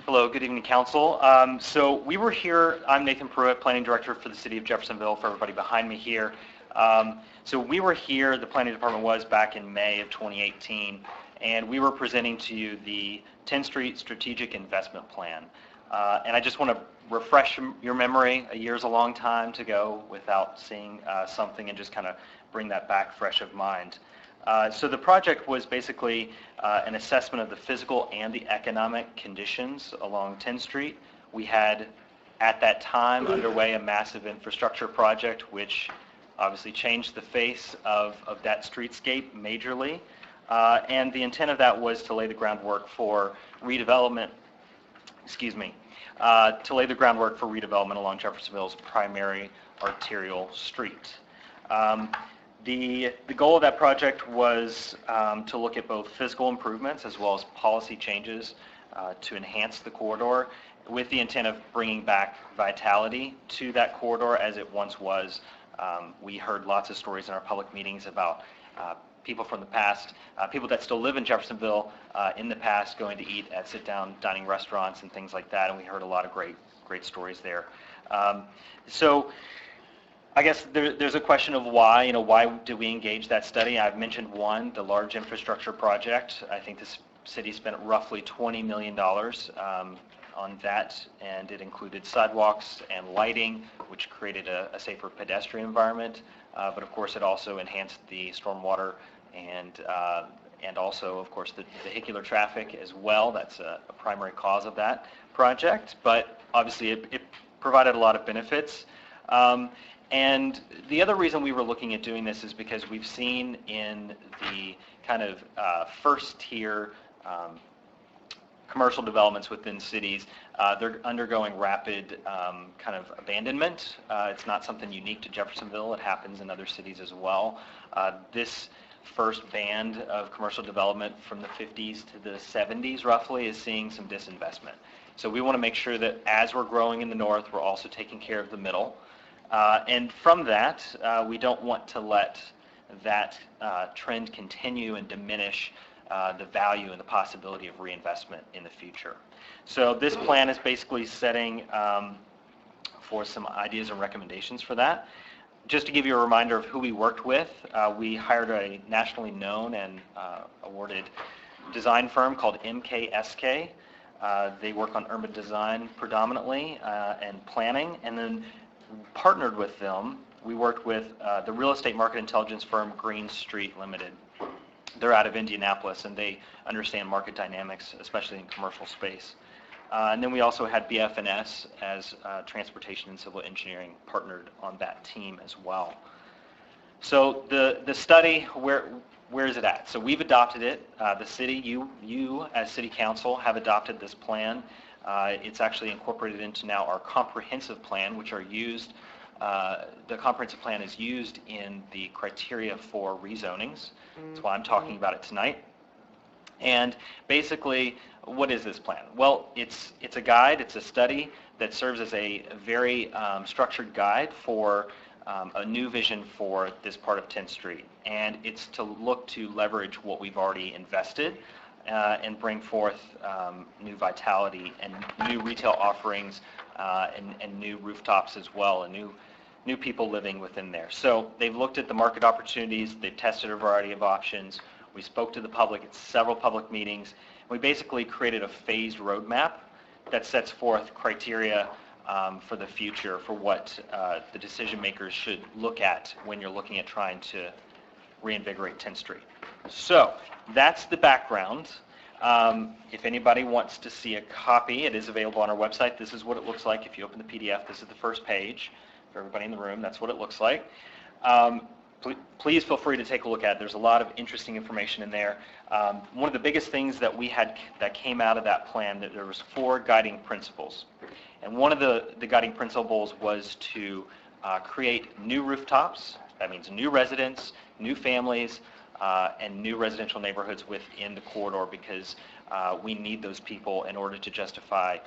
Hello, good evening, council. So we were here, I'm Nathan Pruitt, planning director for the city of Jeffersonville, for everybody behind me here. So we were here, the planning department was back in May of 2018, and we were presenting to you the 10th Street Strategic Investment Plan. And I just want to refresh your memory. A year's a long time to go without seeing something, and just kind of bring that back fresh of mind. So the project was basically an assessment of the physical and the economic conditions along 10th Street. We had, at that time, underway a massive infrastructure project, which obviously changed the face of that streetscape majorly. And the intent of that was to lay the groundwork for redevelopment, to lay the groundwork for redevelopment along Jeffersonville's primary arterial street. The goal of that project was to look at both physical improvements as well as policy changes to enhance the corridor, with the intent of bringing back vitality to that corridor as it once was. We heard lots of stories in our public meetings about people from the past, people that still live in Jeffersonville in the past, going to eat at sit-down dining restaurants and things like that, and we heard a lot of great stories there. So I guess there's a question of why, why do we engage that study? I've mentioned one, the large infrastructure project. I think this city spent roughly $20 million on that, and it included sidewalks and lighting, which created a safer pedestrian environment. But of course, it also enhanced the stormwater and also, of course, the vehicular traffic as well. That's a primary cause of that project. But obviously, it provided a lot of benefits. And the other reason we were looking at doing this is because we've seen in the kind of first tier commercial developments within cities, they're undergoing rapid kind of abandonment. It's not something unique to Jeffersonville. It happens in other cities as well. This first band of commercial development from the 50s to the 70s roughly is seeing some disinvestment. So we want to make sure that as we're growing in the north, we're also taking care of the middle. And from that, we don't want to let that trend continue and diminish the value and the possibility of reinvestment in the future. So this plan is basically setting for some ideas and recommendations for that. Just to give you a reminder of who we worked with, we hired a nationally known and awarded design firm called MKSK. They work on urban design predominantly and planning, and then partnered with them. We worked with the real estate market intelligence firm Green Street Limited. They're out of Indianapolis, and they understand market dynamics, especially in commercial space. And then we also had BF&S as transportation and civil engineering partnered on that team as well. So the study, where is it at? So we've adopted it. The city, you as city council have adopted this plan. It's actually incorporated into now our comprehensive plan, which are used, the comprehensive plan is used in the criteria for rezonings. That's why I'm talking about it tonight. And basically, what is this plan? Well, it's a guide, it's a study that serves as a very structured guide for a new vision for this part of 10th Street. And it's to look to leverage what we've already invested and bring forth new vitality and new retail offerings and new rooftops as well, and new people living within there. So they've looked at the market opportunities, they've tested a variety of options. We spoke to the public at several public meetings. We basically created a phased roadmap that sets forth criteria for the future for what the decision makers should look at when you're looking at trying to reinvigorate 10th Street. So that's the background. If anybody wants to see a copy, it is available on our website. This is what it looks like. If you open the PDF, this is the first page. For everybody in the room, that's what it looks like. Please feel free to take a look at it. There's a lot of interesting information in there. One of the biggest things that we had that came out of that plan, that there was 4 guiding principles. And one of the guiding principles was to create new rooftops. That means new residents, new families, and new residential neighborhoods within the corridor, because we need those people in order to justify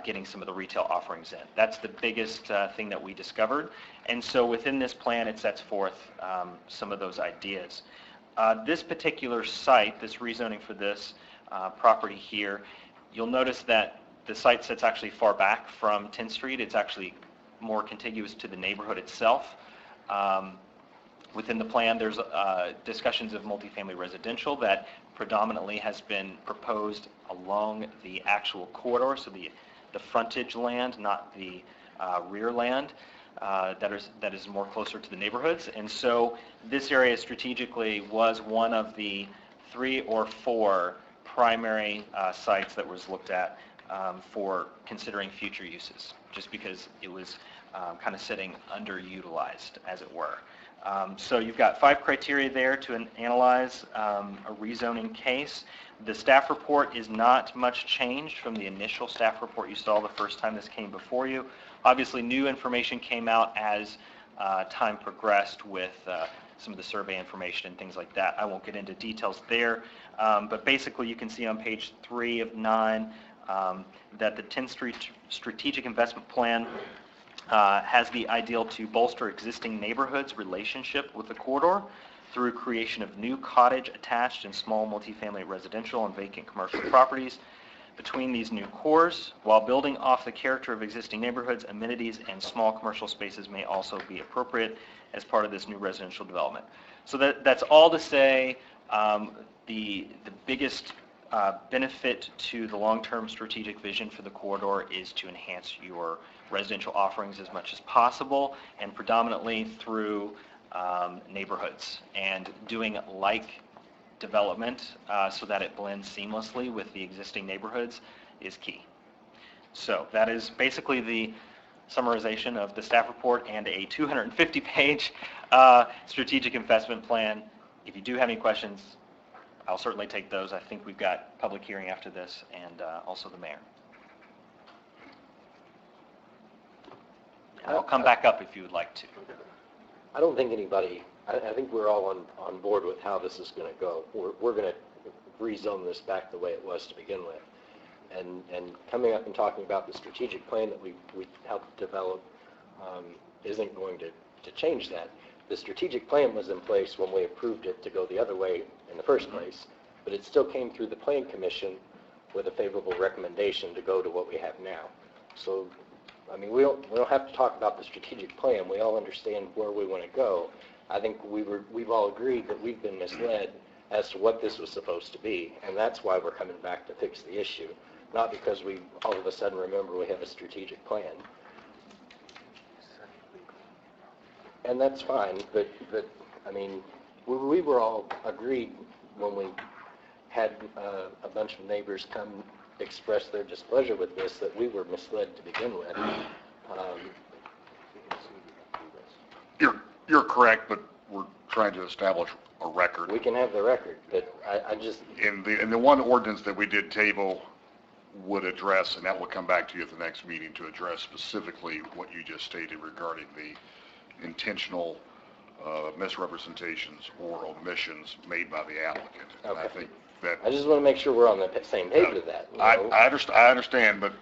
getting some of the retail offerings in. That's the biggest thing that we discovered. And so within this plan, it sets forth some of those ideas. This particular site, this rezoning for this property here, you'll notice that the site sits actually far back from 10th Street. It's actually more contiguous to the neighborhood itself. Within the plan, there's discussions of multifamily residential that predominantly has been proposed along the actual corridor, so the frontage land, not the rear land, that is more closer to the neighborhoods. And so this area strategically was one of the 3 or 4 primary sites that was looked at for considering future uses, just because it was kind of sitting underutilized, as it were. So you've got 5 criteria there to analyze a rezoning case. The staff report is not much changed from the initial staff report you saw the first time this came before you. Obviously, new information came out as time progressed with some of the survey information and things like that. I won't get into details there, but basically you can see on page 3 of 9 that the 10th Street Strategic Investment Plan has the ideal to bolster existing neighborhoods' relationship with the corridor through creation of new cottage attached and small multifamily residential and vacant commercial properties between these new cores. While building off the character of existing neighborhoods, amenities and small commercial spaces may also be appropriate as part of this new residential development. So that's all to say the biggest benefit to the long-term strategic vision for the corridor is to enhance your residential offerings as much as possible, and predominantly through neighborhoods, and doing like development so that it blends seamlessly with the existing neighborhoods is key. So that is basically summarization of the staff report and a 250-page strategic investment plan. If you do have any questions, I'll certainly take those. I think we've got public hearing after this, and also the mayor. I'll come back up if you would like to. I don't think anybody, I think we're all on board with how this is going to go. We're going to rezone this back the way it was to begin with. And coming up and talking about the strategic plan that we helped develop isn't going to change that. The strategic plan was in place when we approved it to go the other way in the first place, but it still came through the Plan Commission with a favorable recommendation to go to what we have now. So, I mean, we don't have to talk about the strategic plan. We all understand where we want to go. I think we've all agreed that we've been misled as to what this was supposed to be, and that's why we're coming back to fix the issue, not because we all of a sudden remember we have a strategic plan. And that's fine, but I mean, we were all agreed when we had a bunch of neighbors come express their displeasure with this that we were misled to begin with. You're correct, but we're trying to establish a record. We can have the record, but I just... In the one ordinance that we did table would address, and that will come back to you at the next meeting to address specifically what you just stated regarding the intentional misrepresentations or omissions made by the applicant. Okay. And I think that... I just want to make sure we're on the same page with that. You know? I understand, but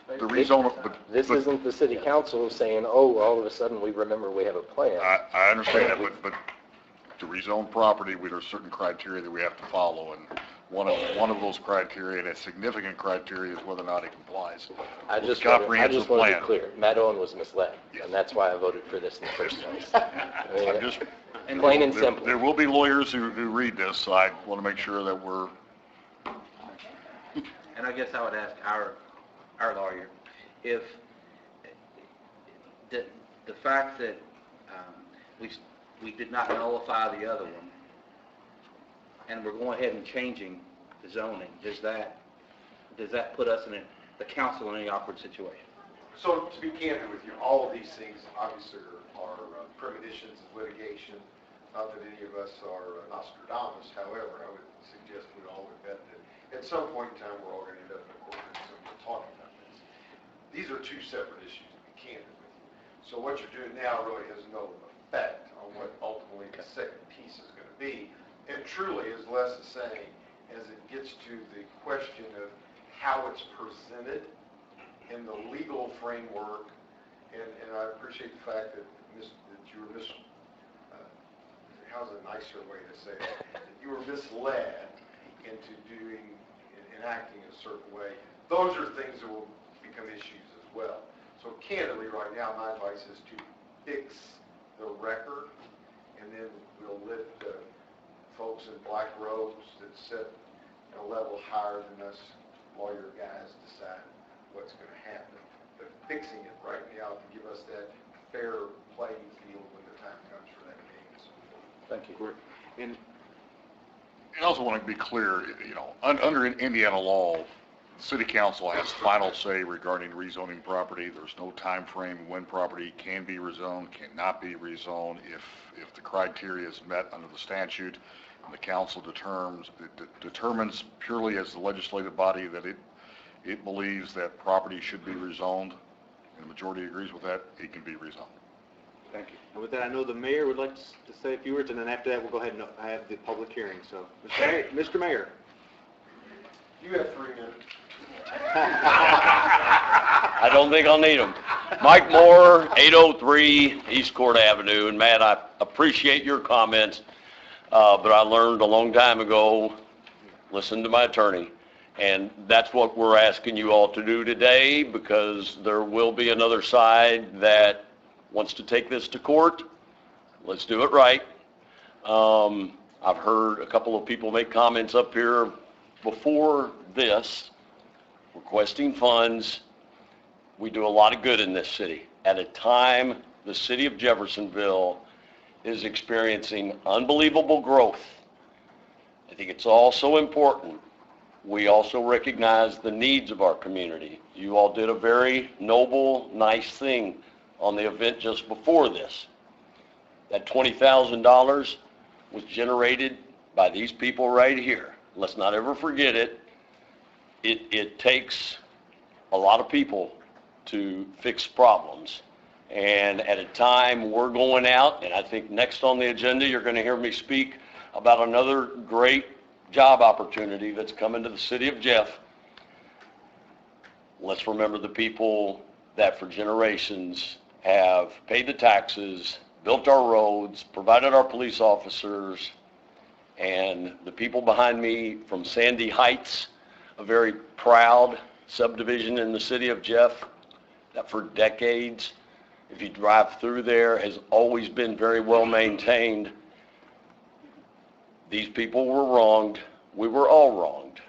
the rezone... This isn't the city council saying, oh, all of a sudden we remember we have a plan. I understand that, but to rezone property, there are certain criteria that we have to follow, and one of those criteria, and a significant criteria, is whether or not it complies I with just the comprehensive want to plan. be clear. Matt Owen was misled, Yes. and that's why I voted for this in the first place. I mean, I'm just, plain and simple. There will be lawyers who read this, so I want to make sure that we're... And I guess I would ask our lawyer, if the fact that we did not nullify the other one, and we're going ahead and changing the zoning, does that put us in the council in any awkward situation? So to be candid with you, all of these things obviously are premonitions of litigation. Not that any of us are Nostradamus, however, I would suggest we all would bet that at some point in time we're all going to end up in a courtroom somewhere talking about this. These are two separate issues, to be candid with you. So what you're doing now really has no effect on what ultimately the second piece is going to be, and truly is less the same as it gets to the question of how it's presented in the legal framework, and I appreciate the fact that you were how's a nicer way to say it, that you were misled into enacting a certain way. Those are things that will become issues as well. So candidly, right now, my advice is to fix the record, and then we'll let folks in black robes that sit at a level higher than us lawyer guys decide what's going to happen. But fixing it right now to give us that fair playing field when the time comes for that case. Thank you. And I also want to be clear, under Indiana law, the city council has final say regarding rezoning property. There's no time frame when property can be rezoned, cannot be rezoned. If the criteria is met under the statute, and the council determines purely as the legislative body that it believes that property should be rezoned, and the majority agrees with that, it can be rezoned. Thank you. And with that, I know the mayor would like to say a few words, and then after that, we'll go ahead and have the public hearing. So, Mr. Mayor. You have 3 minutes. I don't think I'll need them. Mike Moore, 803 East Court Avenue. And Matt, I appreciate your comments, but I learned a long time ago, listen to my attorney. And that's what we're asking you all to do today, because there will be another side that wants to take this to court. Let's do it right. I've heard a couple of people make comments up here before this, requesting funds. We do a lot of good in this city. At a time, the city of Jeffersonville is experiencing unbelievable growth. I think it's also important we also recognize the needs of our community. You all did a very noble, nice thing on the event just before this. That $20,000 was generated by these people right here. Let's not ever forget it. It takes a lot of people to fix problems. And at a time we're going out, and I think next on the agenda you're going to hear me speak about another great job opportunity that's coming to the city of Jeff. Let's remember the people that for generations have paid the taxes, built our roads, provided our police officers, and the people behind me from Sandy Heights, a very proud subdivision in the city of Jeff that for decades, if you drive through there, has always been very well maintained. These people were wronged. We were all wronged.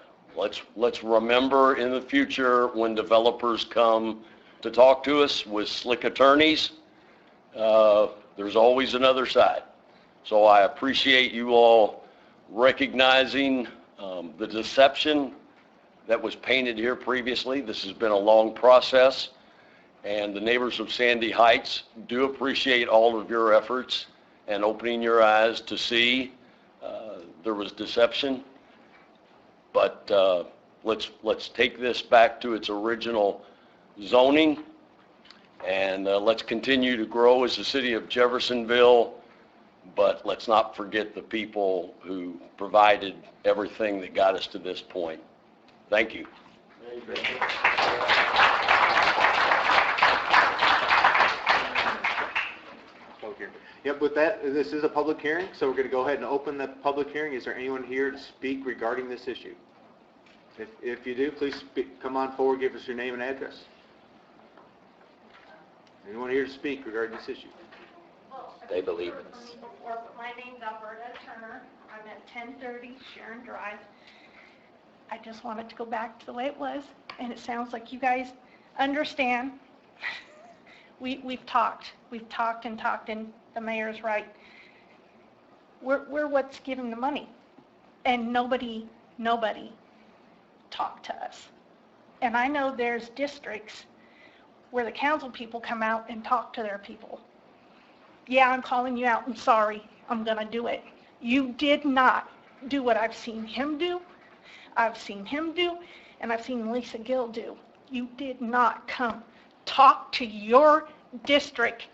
Let's remember in the future when developers come to talk to us with slick attorneys, there's always another side. So I appreciate you all recognizing the deception that was painted here previously. This has been a long process, and the neighbors of Sandy Heights do appreciate all of your efforts and opening your eyes to see there was deception. But let's take this back to its original zoning, and let's continue to grow as the city of Jeffersonville, but let's not forget the people who provided everything that got us to this point. Thank you. Yep, with that, this is a public hearing, so we're going to go ahead and open the public hearing. Is there anyone here to speak regarding this issue? If you do, please come on forward, give us your name and address. Anyone here to speak regarding this issue? They believe it. My name's Alberta Turner. I'm at 1030 Sharon Drive. I just want it to go back to the way it was, and it sounds like you guys understand. We've talked, and the mayor's right. We're what's giving the money, and nobody talked to us. And I know there's districts where the council people come out and talk to their people. Yeah, I'm calling you out. I'm sorry. I'm going to do it. You did not do what I've seen him do. I've seen him do, and I've seen Lisa Gill do. You did not come talk to your district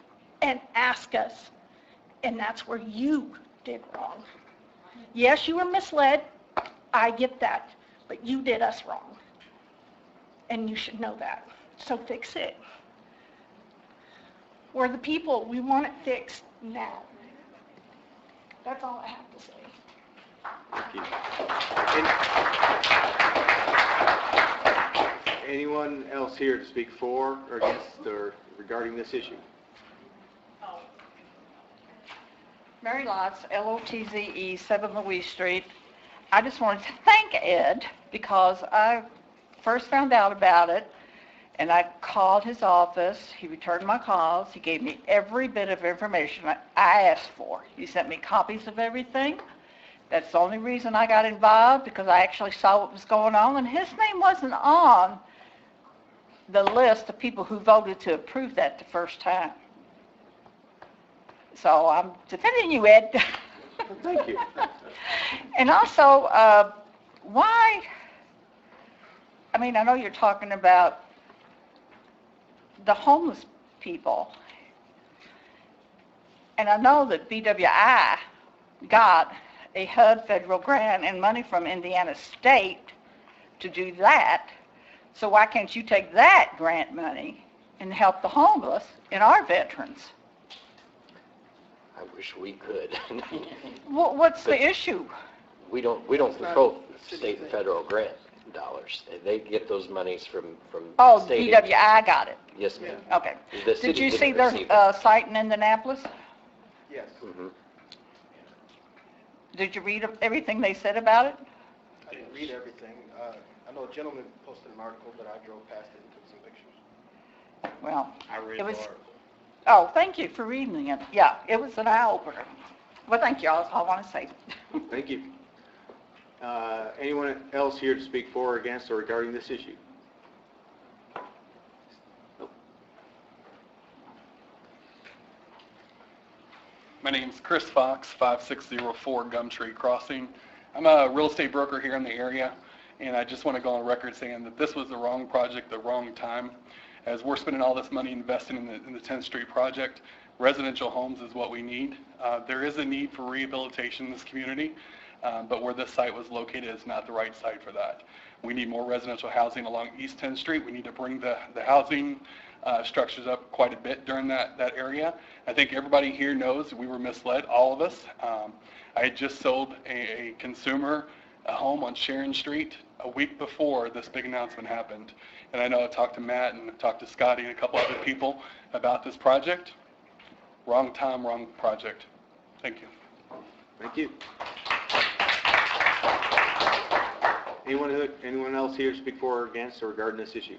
and ask us, and that's where you did wrong. Yes, you were misled. I get that, but you did us wrong, and you should know that. So fix it. We're the people. We want it fixed now. That's all I have to say. Thank you. Anyone else here to speak for or against or regarding this issue? Mary Lotz, L-O-T-Z-E, 7 Louise Street. I just wanted to thank Ed because I first found out about it, and I called his office. He returned my calls. He gave me every bit of information I asked for. He sent me copies of everything. That's the only reason I got involved, because I actually saw what was going on, and his name wasn't on the list of people who voted to approve that the first time. So I'm defending you, Ed. Thank you. And also, why, I mean, I know you're talking about the homeless people, and I know that BWI got a HUD federal grant and money from Indiana State to do that. So why can't you take that grant money and help the homeless and our veterans? I wish we could. What's the issue? We don't control state and federal grant dollars. They get those monies from state. BWI got it. Yes, ma'am. Okay. The city Did you didn't see their receive it. site in Indianapolis? Yes. Mhm. Did you read everything they said about it? I didn't read everything. I know a gentleman posted an article, but I drove past it and took some pictures. Well, I read it was. the article. Oh, thank you for reading it. Yeah, it was an eye-opener. Well, thank you. That's all I want to say. Thank you. Anyone else here to speak for or against or regarding this issue? Nope. My name's Chris Fox, 5604 Gumtree Crossing. I'm a real estate broker here in the area, and I just want to go on record saying that this was the wrong project, the wrong time. As we're spending all this money investing in the 10th Street project, residential homes is what we need. There is a need for rehabilitation in this community, but where this site was located is not the right site for that. We need more residential housing along East 10th Street. We need to bring the housing structures up quite a bit during that area. I think everybody here knows we were misled, all of us. I had just sold a consumer a home on Sharon Street a week before this big announcement happened. And I know I talked to Matt and I talked to Scotty and a couple other people about this project. Wrong time, wrong project. Thank you. Thank you. Anyone else here to speak for or against or regarding this issue?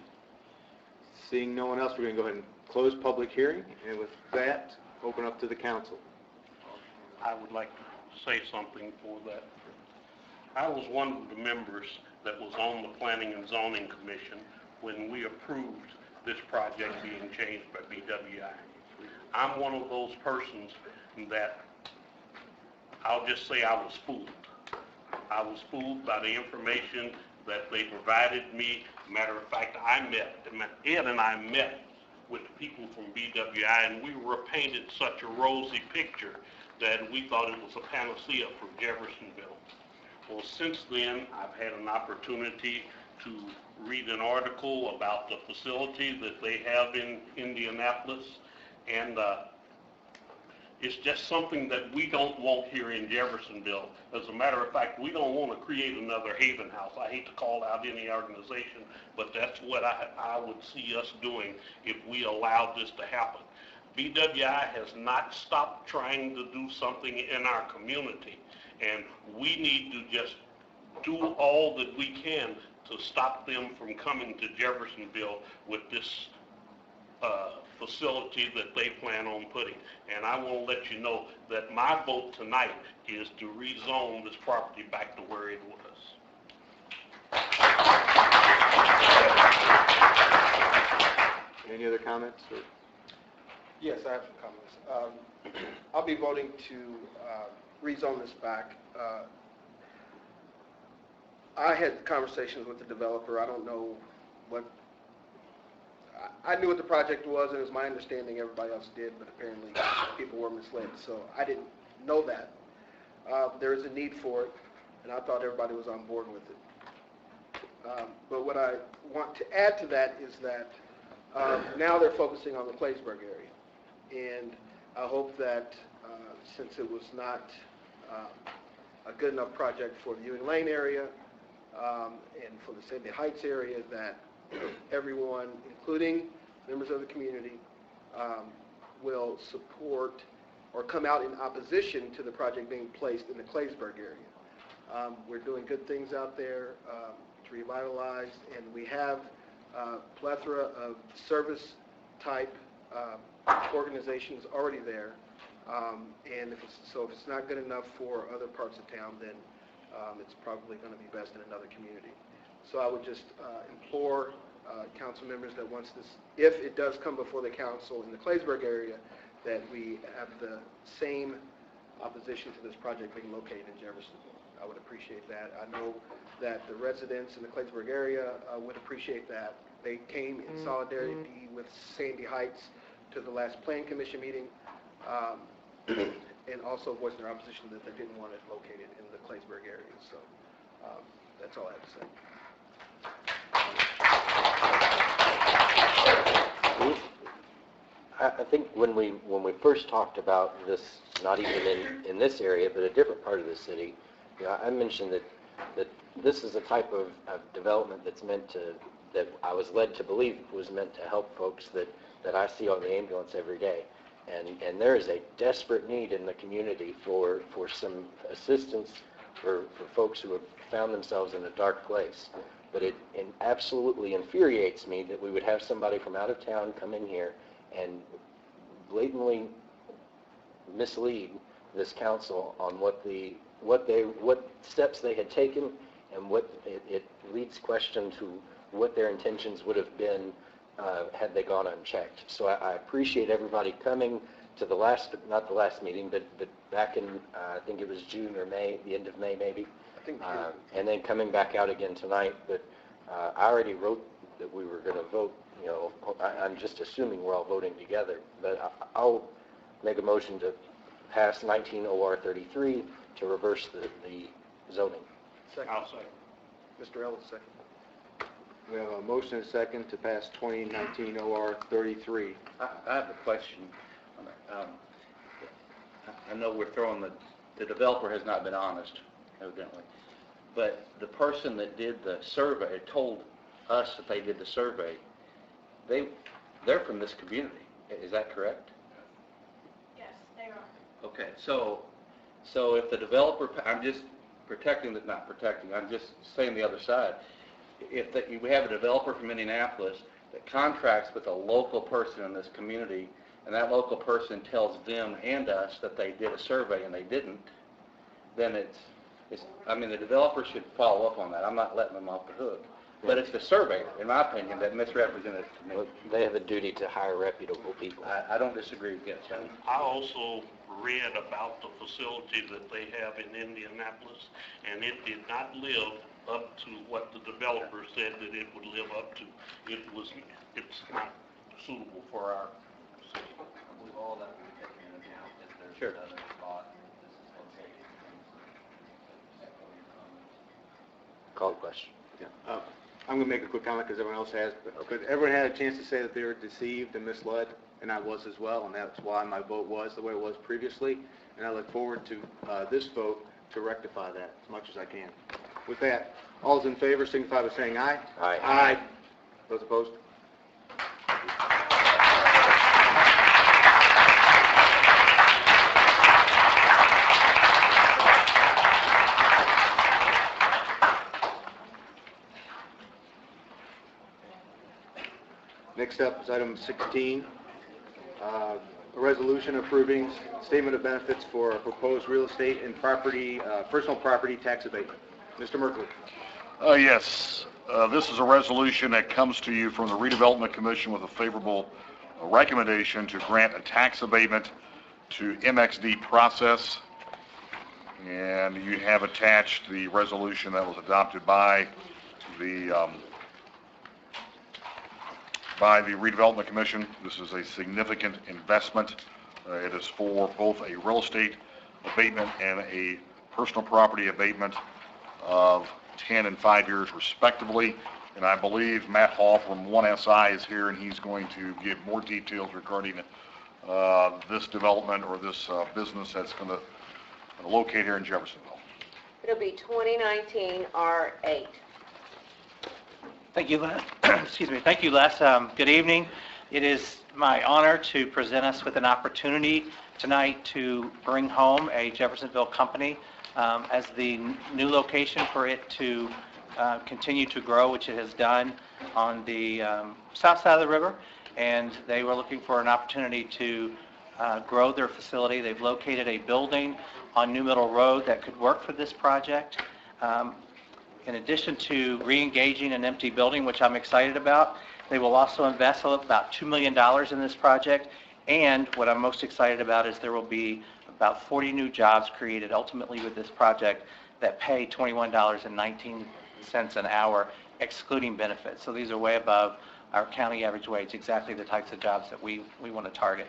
Seeing no one else, we're going to go ahead and close public hearing, and with that, open up to the council. I would like to say something for that. I was one of the members that was on the Planning and Zoning Commission when we approved this project being changed by BWI. I'm one of those persons that I'll just say I was fooled. I was fooled by the information that they provided me. Matter of fact, Ed and I met with the people from BWI, and we were painted such a rosy picture that we thought it was a panacea for Jeffersonville. Well, since then, I've had an opportunity to read an article about the facility that they have in Indianapolis, and it's just something that we don't want here in Jeffersonville. As a matter of fact, we don't want to create another Haven House. I hate to call out any organization, but that's what I would see us doing if we allowed this to happen. BWI has not stopped trying to do something in our community, and we need to just do all that we can to stop them from coming to Jeffersonville with this facility that they plan on putting. And I want to let you know that my vote tonight is to rezone this property back to where it was. Any other comments? Or? Yes, I have some comments. I'll be voting to rezone this back. I had conversations with the developer. I don't know what, I knew what the project was, and it was my understanding everybody else did, but apparently people were misled, so I didn't know that. There is a need for it, and I thought everybody was on board with it. But what I want to add to that is that now they're focusing on the Claysburg area, and I hope that since it was not a good enough project for the Ewing Lane area and for the Sandy Heights area, that everyone, including members of the community, will support or come out in opposition to the project being placed in the Claysburg area. We're doing good things out there to revitalize, and we have a plethora of service-type organizations already there. And if it's not good enough for other parts of town, then it's probably going to be best in another community. So I would just implore council members that once this, if it does come before the council in the Claysburg area, that we have the same opposition to this project being located in Jeffersonville. I would appreciate that. I know that the residents in the Claysburg area would appreciate that. They came in solidarity with Sandy Heights to the last Plan Commission meeting, and also voiced their opposition that they didn't want it located in the Claysburg area. So that's all I have to say. I think when we first talked about this, not even in this area, but a different part of the city, you know, I mentioned that this is a type of development that's meant to, that I was led to believe was meant to help folks that I see on the ambulance every day. And there is a desperate need in the community for some assistance for folks who have found themselves in a dark place. But it absolutely infuriates me that we would have somebody from out of town come in here and blatantly mislead this council on what steps they had taken, and it leads question to what their intentions would have been had they gone unchecked. So I appreciate everybody coming to the last, not the last meeting, but back in, I think it was June or May, the end of May maybe, and then coming back out again tonight. But I already wrote that we were going to vote. I'm just assuming we're all voting together, but I'll make a motion to pass 19 OR 33 to reverse the zoning. Second. I'll second. Mr. Ellis, second. We have a motion and a second to pass 2019 OR 33. I have a question. I know we're throwing the developer has not been honest, evidently, but the person that did the survey told us that they did the survey. They're from this community. Is that correct? Yes, they are. Okay, so if the developer, I'm just I'm just saying the other side. If we have a developer from Indianapolis that contracts with a local person in this community, and that local person tells them and us that they did a survey and they didn't, then the developer should follow up on that. I'm not letting them off the hook. But it's the surveyor, in my opinion, that misrepresented it to me. Well, they have a duty to hire reputable people. I don't disagree with that, John. I also read about the facility that they have in Indianapolis, and it did not live up to what the developer said that it would live up to. It's not suitable for our city. With all that we take into account, if there's another spot, this is located. Call the question. Yeah. I'm going to make a quick comment because everyone else has, but everyone had a chance to say that they were deceived and misled, and I was as well, and that's why my vote was the way it was previously, and I look forward to this vote to rectify that as much as I can. With that, all those in favor signify by saying aye. Aye. Aye. Those opposed? Next up is item 16, a resolution approving statement of benefits for a proposed real estate and property, personal property tax abatement. Mr. Merkley. Yes, this is a resolution that comes to you from the Redevelopment Commission with a favorable recommendation to grant a tax abatement to MXD Process. And you have attached the resolution that was adopted by the Redevelopment Commission. This is a significant investment. It is for both a real estate abatement and a personal property abatement of 10 and 5 years respectively. And I believe Matt Hall from 1SI is here, and he's going to give more details regarding this development or this business that's going to locate here in Jeffersonville. It'll be 2019 R8. Thank you, Les. Excuse me. Thank you, Les. Good evening. It is my honor to present us with an opportunity tonight to bring home a Jeffersonville company as the new location for it to continue to grow, which it has done on the south side of the river. And they were looking for an opportunity to grow their facility. They've located a building on New Middle Road that could work for this project. In addition to re-engaging an empty building, which I'm excited about, they will also invest about $2 million in this project. And what I'm most excited about is there will be about 40 new jobs created ultimately with this project that pay $21.19 an hour, excluding benefits. So these are way above our county average wage, exactly the types of jobs that we want to target.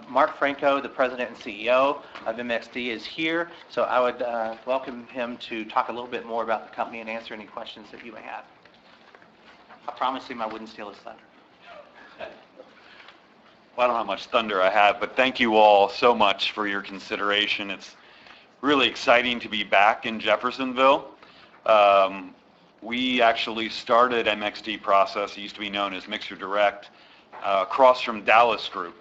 Mark Franco, the president and CEO of MXD, is here, so I would welcome him to talk a little bit more about the company and answer any questions that you may have. I promised him I wouldn't steal his thunder. Well, I don't know how much thunder I have, but thank you all so much for your consideration. It's really exciting to be back in Jeffersonville. We actually started MXD Process, it used to be known as Mixer Direct, across from Dallas Group.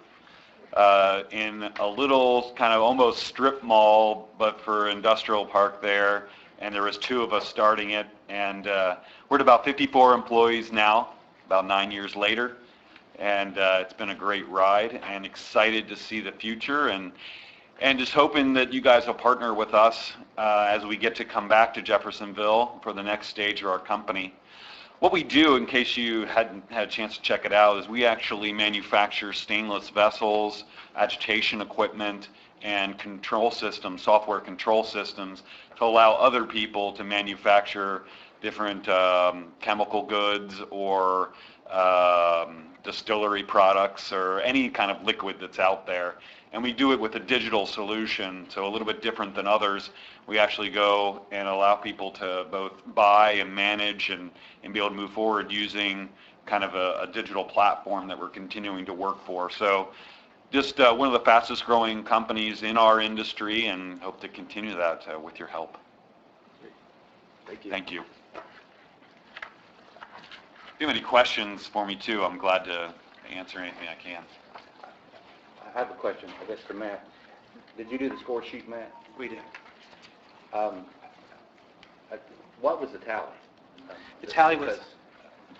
In a little kind of almost strip mall, but for industrial park there, and there was two of us starting it, and we're at about 54 employees now, about 9 years later, and it's been a great ride, and excited to see the future. And and just hoping that you guys will partner with us as we get to come back to Jeffersonville for the next stage of our company. What we do, in case you hadn't had a chance to check it out, is we actually manufacture stainless vessels, agitation equipment, and control systems, software control systems, to allow other people to manufacture different chemical goods or distillery products or any kind of liquid that's out there. And we do it with a digital solution, so a little bit different than others. We actually go and allow people to both buy and manage and be able to move forward using kind of a digital platform that we're continuing to work for. So just one of the fastest growing companies in our industry, and hope to continue that with your help. Thank you. Thank you. If you have any questions for me too, I'm glad to answer anything I can. I have a question, I guess, for Matt. Did you do the score sheet, Matt? We did. What was the tally? The tally was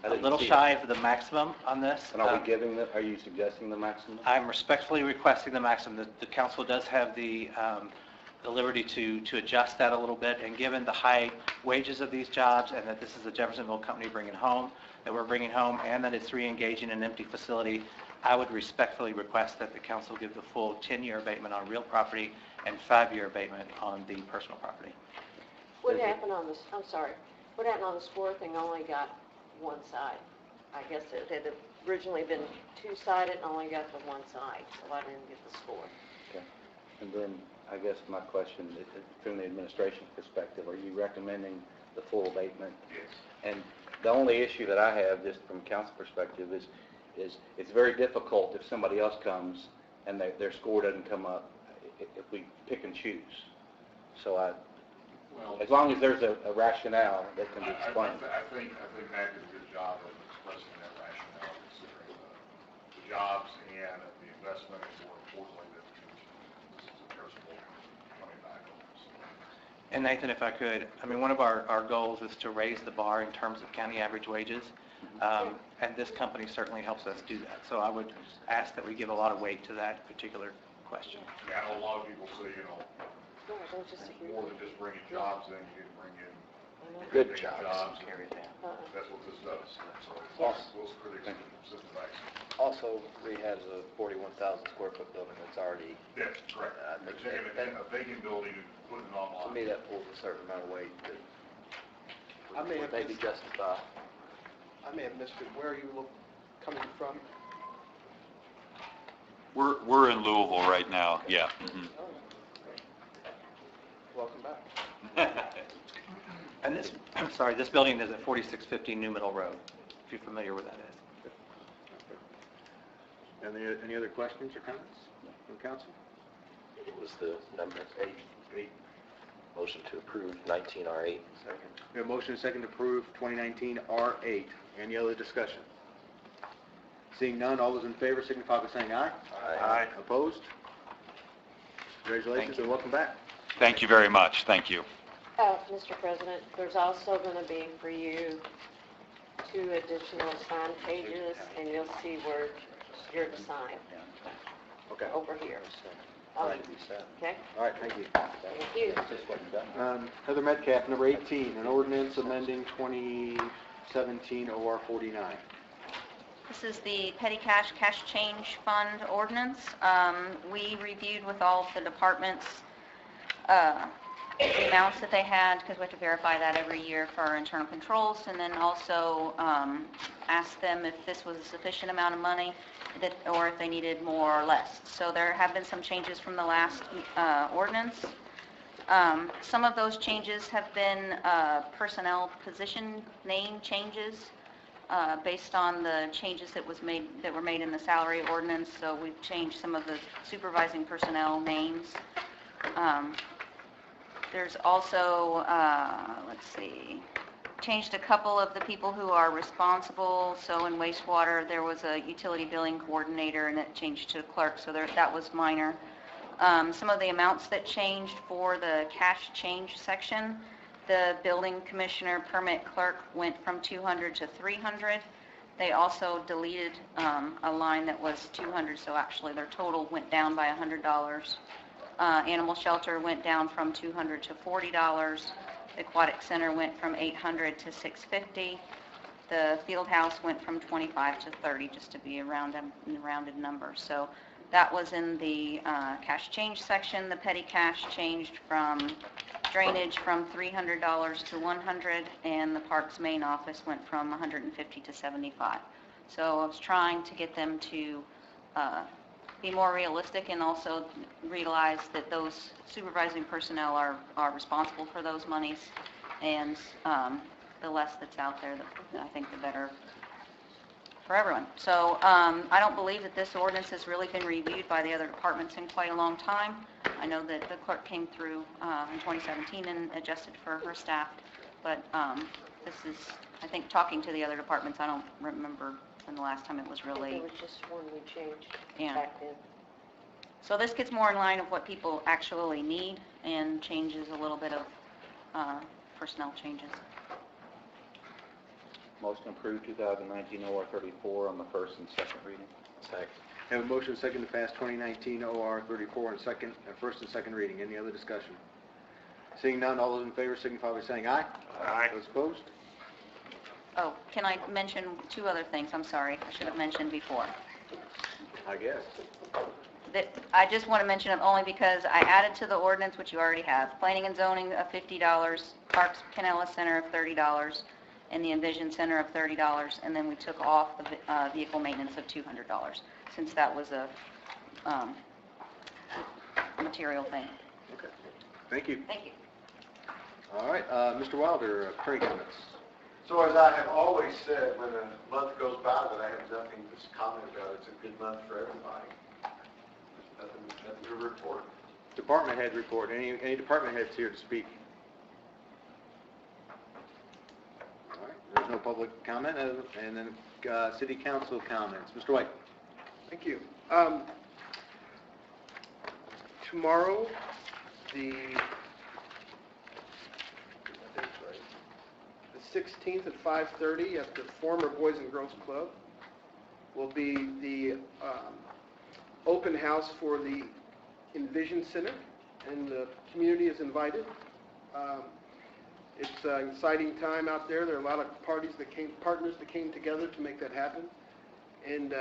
I a didn't little see shy it. of the maximum on this. And are we giving the, are you suggesting the maximum? I'm respectfully requesting the maximum. The council does have the liberty to adjust that a little bit, and given the high wages of these jobs, and that this is a Jeffersonville company we're bringing home, and that it's re-engaging an empty facility, I would respectfully request that the council give the full 10-year abatement on real property and 5-year abatement on the personal property. What happened on this, I'm sorry, what happened on the score thing only got one side? I guess it had originally been two-sided and only got the one side, so I didn't get the score. Okay. And then, I guess my question, from the administration perspective, are you recommending the full abatement? Yes. And the only issue that I have, just from council perspective, is it's very difficult if somebody else comes and their score doesn't come up, if we pick and choose. So as long as there's a rationale that can be explained. I think Matt did a good job of expressing that rationale, considering the jobs and the investment, and more importantly, that this is a principle coming back on. And Nathan, if I could, I mean, one of our goals is to raise the bar in terms of county average wages, and this company certainly helps us do that. So I would ask that we give a lot of weight to that particular question. Yeah, I know a lot of people say, more than just bringing jobs in, you can bring in Good big jobs. and that's what this does. So we'll critically system back. Also, rehab a 41,000 square foot building that's already, Yes, correct. Taking a vacant building and putting it to online. me, that pulls a certain amount of weight that I may have would maybe missed- justify. I may have missed it. Where are you coming from? We're in Louisville right now, yeah. Mhm. Welcome back. And this, I'm sorry, this building is at 4650 New Middle Road, if you're familiar with that is. Any other questions or comments from council? What was the number? 8. Motion to approve 19R8. Second. We have a motion and second to approve 2019 R8. Any other discussion? Seeing none, all those in favor signify by saying aye. Aye. Opposed? Congratulations and welcome back. Thank you very much, thank you. Mr. President, there's also going to be for you 2 additional sign pages, and you'll see where you're to sign. Okay. Over here. All right. Okay? All right, thank you. Thank you. Heather Metcalf, number 18, an ordinance amending 2017 OR 49. This is the petty cash change fund ordinance. We reviewed with all of the departments the amounts that they had, because we have to verify that every year for our internal controls, and then also asked them if this was a sufficient amount of money or if they needed more or less. So there have been some changes from the last ordinance. Some of those changes have been personnel position name changes based on the changes that were made in the salary ordinance. So we've changed some of the supervising personnel names. There's also, changed a couple of the people who are responsible. So in wastewater, there was a utility billing coordinator, and it changed to clerk, so that was minor. Some of the amounts that changed for the cash change section, the building commissioner permit clerk went from 200 to 300. They also deleted a line that was 200, so actually their total went down by $100. Animal shelter went down from $200 to $40. The aquatic center went from $800 to $650. The field house went from 25 to 30, just to be a rounded number. So that was in the cash change section. The petty cash changed from drainage from $300 to $100, and the parks main office went from $150 to $75. So I was trying to get them to be more realistic and also realize that those supervising personnel are responsible for those monies, and the less that's out there, I think the better for everyone. So I don't believe that this ordinance has really been reviewed by the other departments in quite a long time. I know that the clerk came through in 2017 and adjusted for her staff, but this is, I think, talking to the other departments, I don't remember when the last time it was really... There was just one we changed Yeah. back then. So this gets more in line of what people actually need and changes a little bit of personnel changes. Motion approved 2019 OR 34 on the first and second reading. Second. Have a motion second to pass 2019 OR 34 on first and second reading. Any other discussion? Seeing none, all those in favor signify by saying aye. Aye. Those opposed? Oh, can I mention two other things? I'm sorry, I should have mentioned before. I guess. I just want to mention them only because I added to the ordinance, which you already have, planning and zoning of $50, Parks Pinellas Center of $30, and the Envision Center of $30, and then we took off the vehicle maintenance of $200, since that was a material thing. Okay. Thank you. Thank you. All right, Mr. Wilder, attorney comments. So as I have always said, when a month goes by that I have nothing to comment about, it's a good month for everybody. Nothing to report. Department head report. Any department heads here to speak? All right, there's no public comment, and then city council comments. Mr. White. Thank you. Tomorrow, the 16th at 5:30 at the former Boys and Girls Club will be the open house for the Envision Center, and the community is invited. It's an exciting time out there. There are a lot of partners that came together to make that happen, and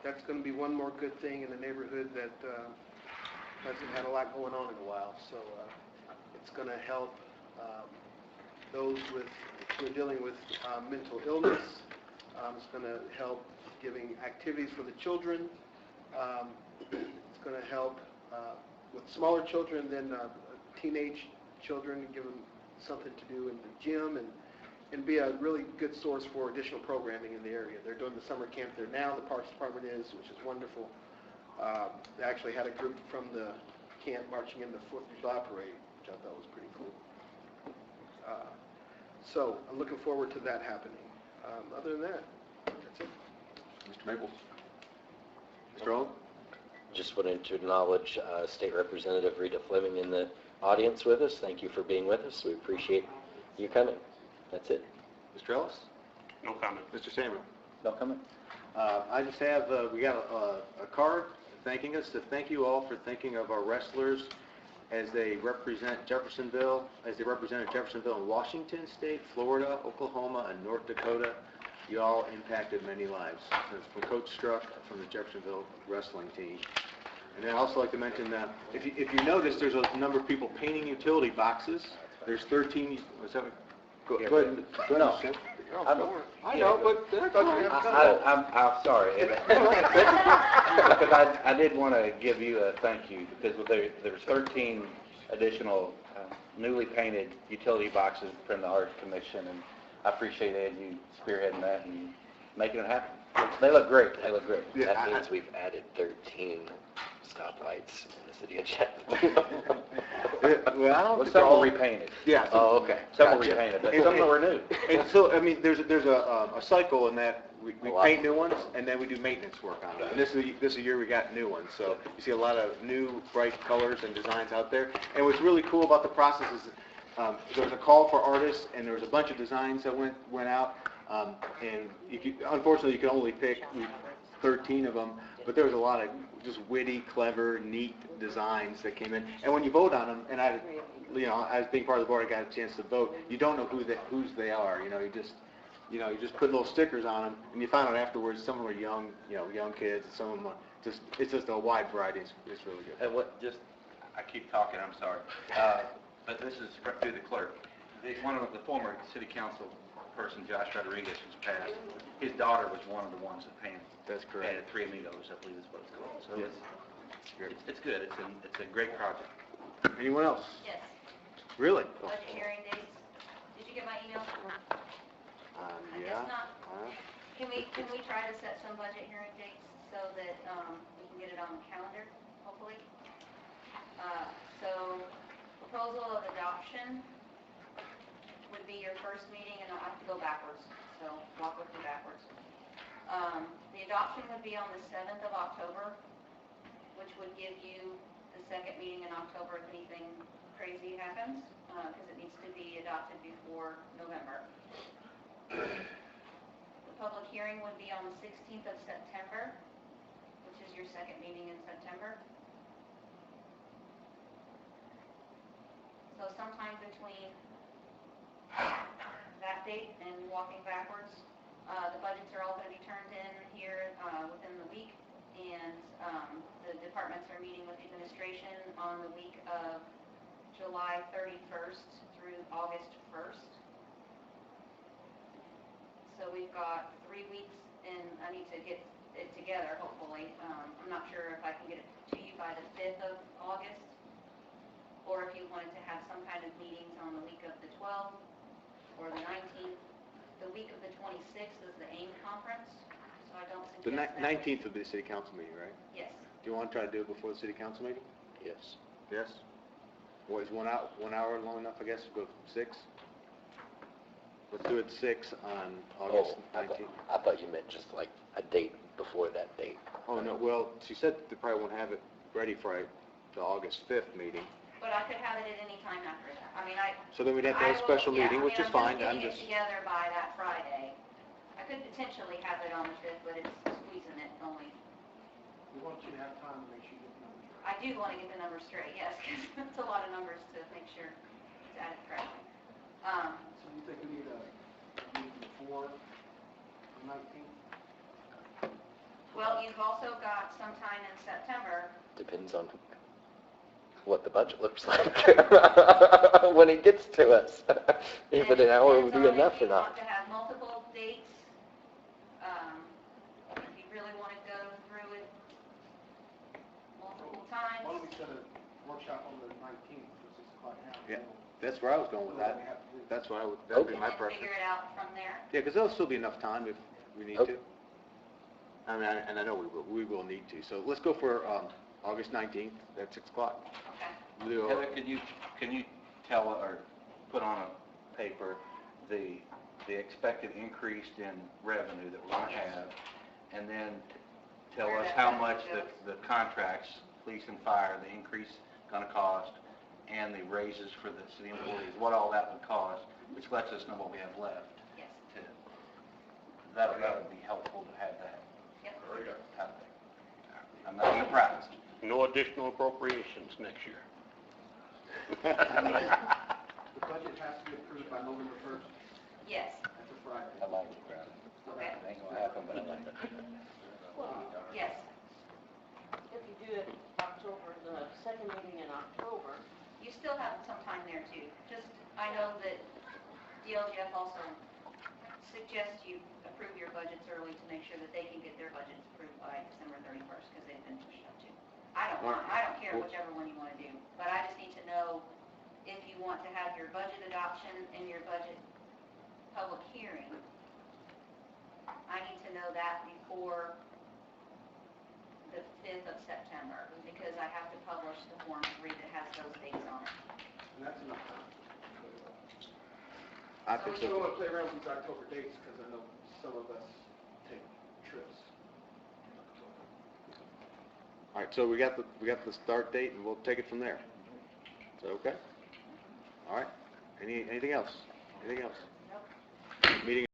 that's going to be one more good thing in the neighborhood that hasn't had a lot going on in a while. So it's going to help those who are dealing with mental illness. It's going to help giving activities for the children. It's going to help with smaller children than teenage children, give them something to do in the gym, and be a really good source for additional programming in the area. They're doing the summer camp there now, the Parks Department is, which is wonderful. They actually had a group from the camp marching in the 4th of July parade, which I thought was pretty cool. So I'm looking forward to that happening. Other than that, that's it. Mr. Maples. Mr. Owen. Just wanted to acknowledge State Representative Rita Fleming in the audience with us. Thank you for being with us. We appreciate you coming. That's it. Mr. Ellis. No comment. Mr. Samuel. No comment? I just have, we got a card thanking us, to thank you all for thinking of our wrestlers as they represent Jeffersonville, as they represented Jeffersonville in Washington State, Florida, Oklahoma, and North Dakota. You all impacted many lives. From Coach Struck from the Jeffersonville wrestling team. And I'd also like to mention that if you notice, there's a number of people painting utility boxes. There's 13. Was that? Go ahead. No. Sam. I know, but I'm sorry. Because I did want to give you a thank you, because there's 13 additional newly painted utility boxes from the Art Commission, and I appreciate Ed, you spearheading that and making it happen. They look great. They look great. Yeah, that means we've added 13 stoplights in the city of Jeffersonville. Well, I don't think some were repainted. Yeah. Oh, okay. Some were repainted, but some were new. And so, I mean, there's a cycle in that we paint new ones, and then we do maintenance work on them. And this is a year we got new ones. So you see a lot of new, bright colors and designs out there. And what's really cool about the process is there was a call for artists, and there was a bunch of designs that went out. And unfortunately, you can only pick 13 of them. But there was a lot of just witty, clever, neat designs that came in. And when you vote on them, and I, as being part of the board, I got a chance to vote. You don't know whose they are. You just put little stickers on them, and you find out afterwards some of them are young, young kids. Some of them are it's just a wide variety. It's really good. And I keep talking, I'm sorry. But this is through the clerk. One of the former city council person, Josh Rodriguez, who's passed, his daughter was one of the ones that painted. That's correct. Three Amigos, I believe is what it's called. So Yes. it's good. It's a great project. Anyone else? Yes. Really? Budget hearing dates. Did you get my email? I Yeah. guess not. Can we try to set some budget hearing dates so that we can get it on the calendar, hopefully? So proposal of adoption would be your first meeting, and I'll have to go backwards, so walk with me backwards. The adoption would be on the 7th of October, which would give you the second meeting in October if anything crazy happens, because it needs to be adopted before November. The public hearing would be on the 16th of September, which is your second meeting in September. So sometime between that date and walking backwards, the budgets are all going to be turned in here within the week, and the departments are meeting with the administration on the week of July 31st through August 1st. So we've got 3 weeks, and I need to get it together, hopefully. I'm not sure if I can get it to you by the 5th of August, or if you wanted to have some kind of meetings on the week of the 12th or the 19th. The week of the 26th is the AIM conference, so I don't The suggest that. 19th would be the city council meeting, right? Yes. Do you want to try to do it before the city council meeting? Yes. Yes? Well, is 1 hour long enough, I guess? Go 6? Let's do it 6 on August 19th. I thought you meant just like a date before that date. Oh, no, well, she said they probably won't have it ready for the August 5th meeting. But I could have it at any time after that. I mean, So then we'd have to have a special meeting, which is fine. I'm just getting it together by that Friday. I could potentially have it on the 5th, but it's squeezing it only. We want you to have time to make sure you get the numbers right. I do want to get the numbers straight, yes, because it's a lot of numbers to make sure it's added correctly. So you think we need a meeting before the 19th? Well, you've also got sometime in September. Depends on what the budget looks like when it gets to us. If an hour would be enough or not. If you want to have multiple dates, if you really want to go through it multiple times. Why don't we set a workshop on the 19th for 6 o'clock now? Yeah, that's where I was going with that. That would be my And then preference. figure it out from there. Yeah, because there'll still be enough time if we need to. I mean, and I know we will need to. So let's go for August 19th at 6 o'clock. Okay. Heather, can you tell or put on a paper the expected increase in revenue that we're going to have, and then tell us how much the contracts, police and fire, the increase going to cost, and the raises for the city employees, what all that would cost, which lets us know what we have left. Yes. That would be helpful to have that. Yep. Very good. I'm not surprised. No additional appropriations next year. The budget has to be approved by November 1st. Yes. That's a Friday. I like it, Brad. Okay. It ain't going to happen, but I like it. Yes. Yes. If you do it October, the second meeting in October, You still have some time there too. Just, I know that DLGF also suggests you approve your budgets early to make sure that they can get their budgets approved by December 31st because they've been pushed up too. I don't care whichever one you want to do, but I just need to know if you want to have your budget adoption and your budget public hearing. I need to know that before the 5th of September because I have to publish the Form 3 that has those dates on it. And that's enough time. I So think we still so. want to play around with these October dates because I know some of us take trips. All right, so we got the start date, and we'll take it from there. Is that okay? All right. Anything else? Anything else? Nope. Meeting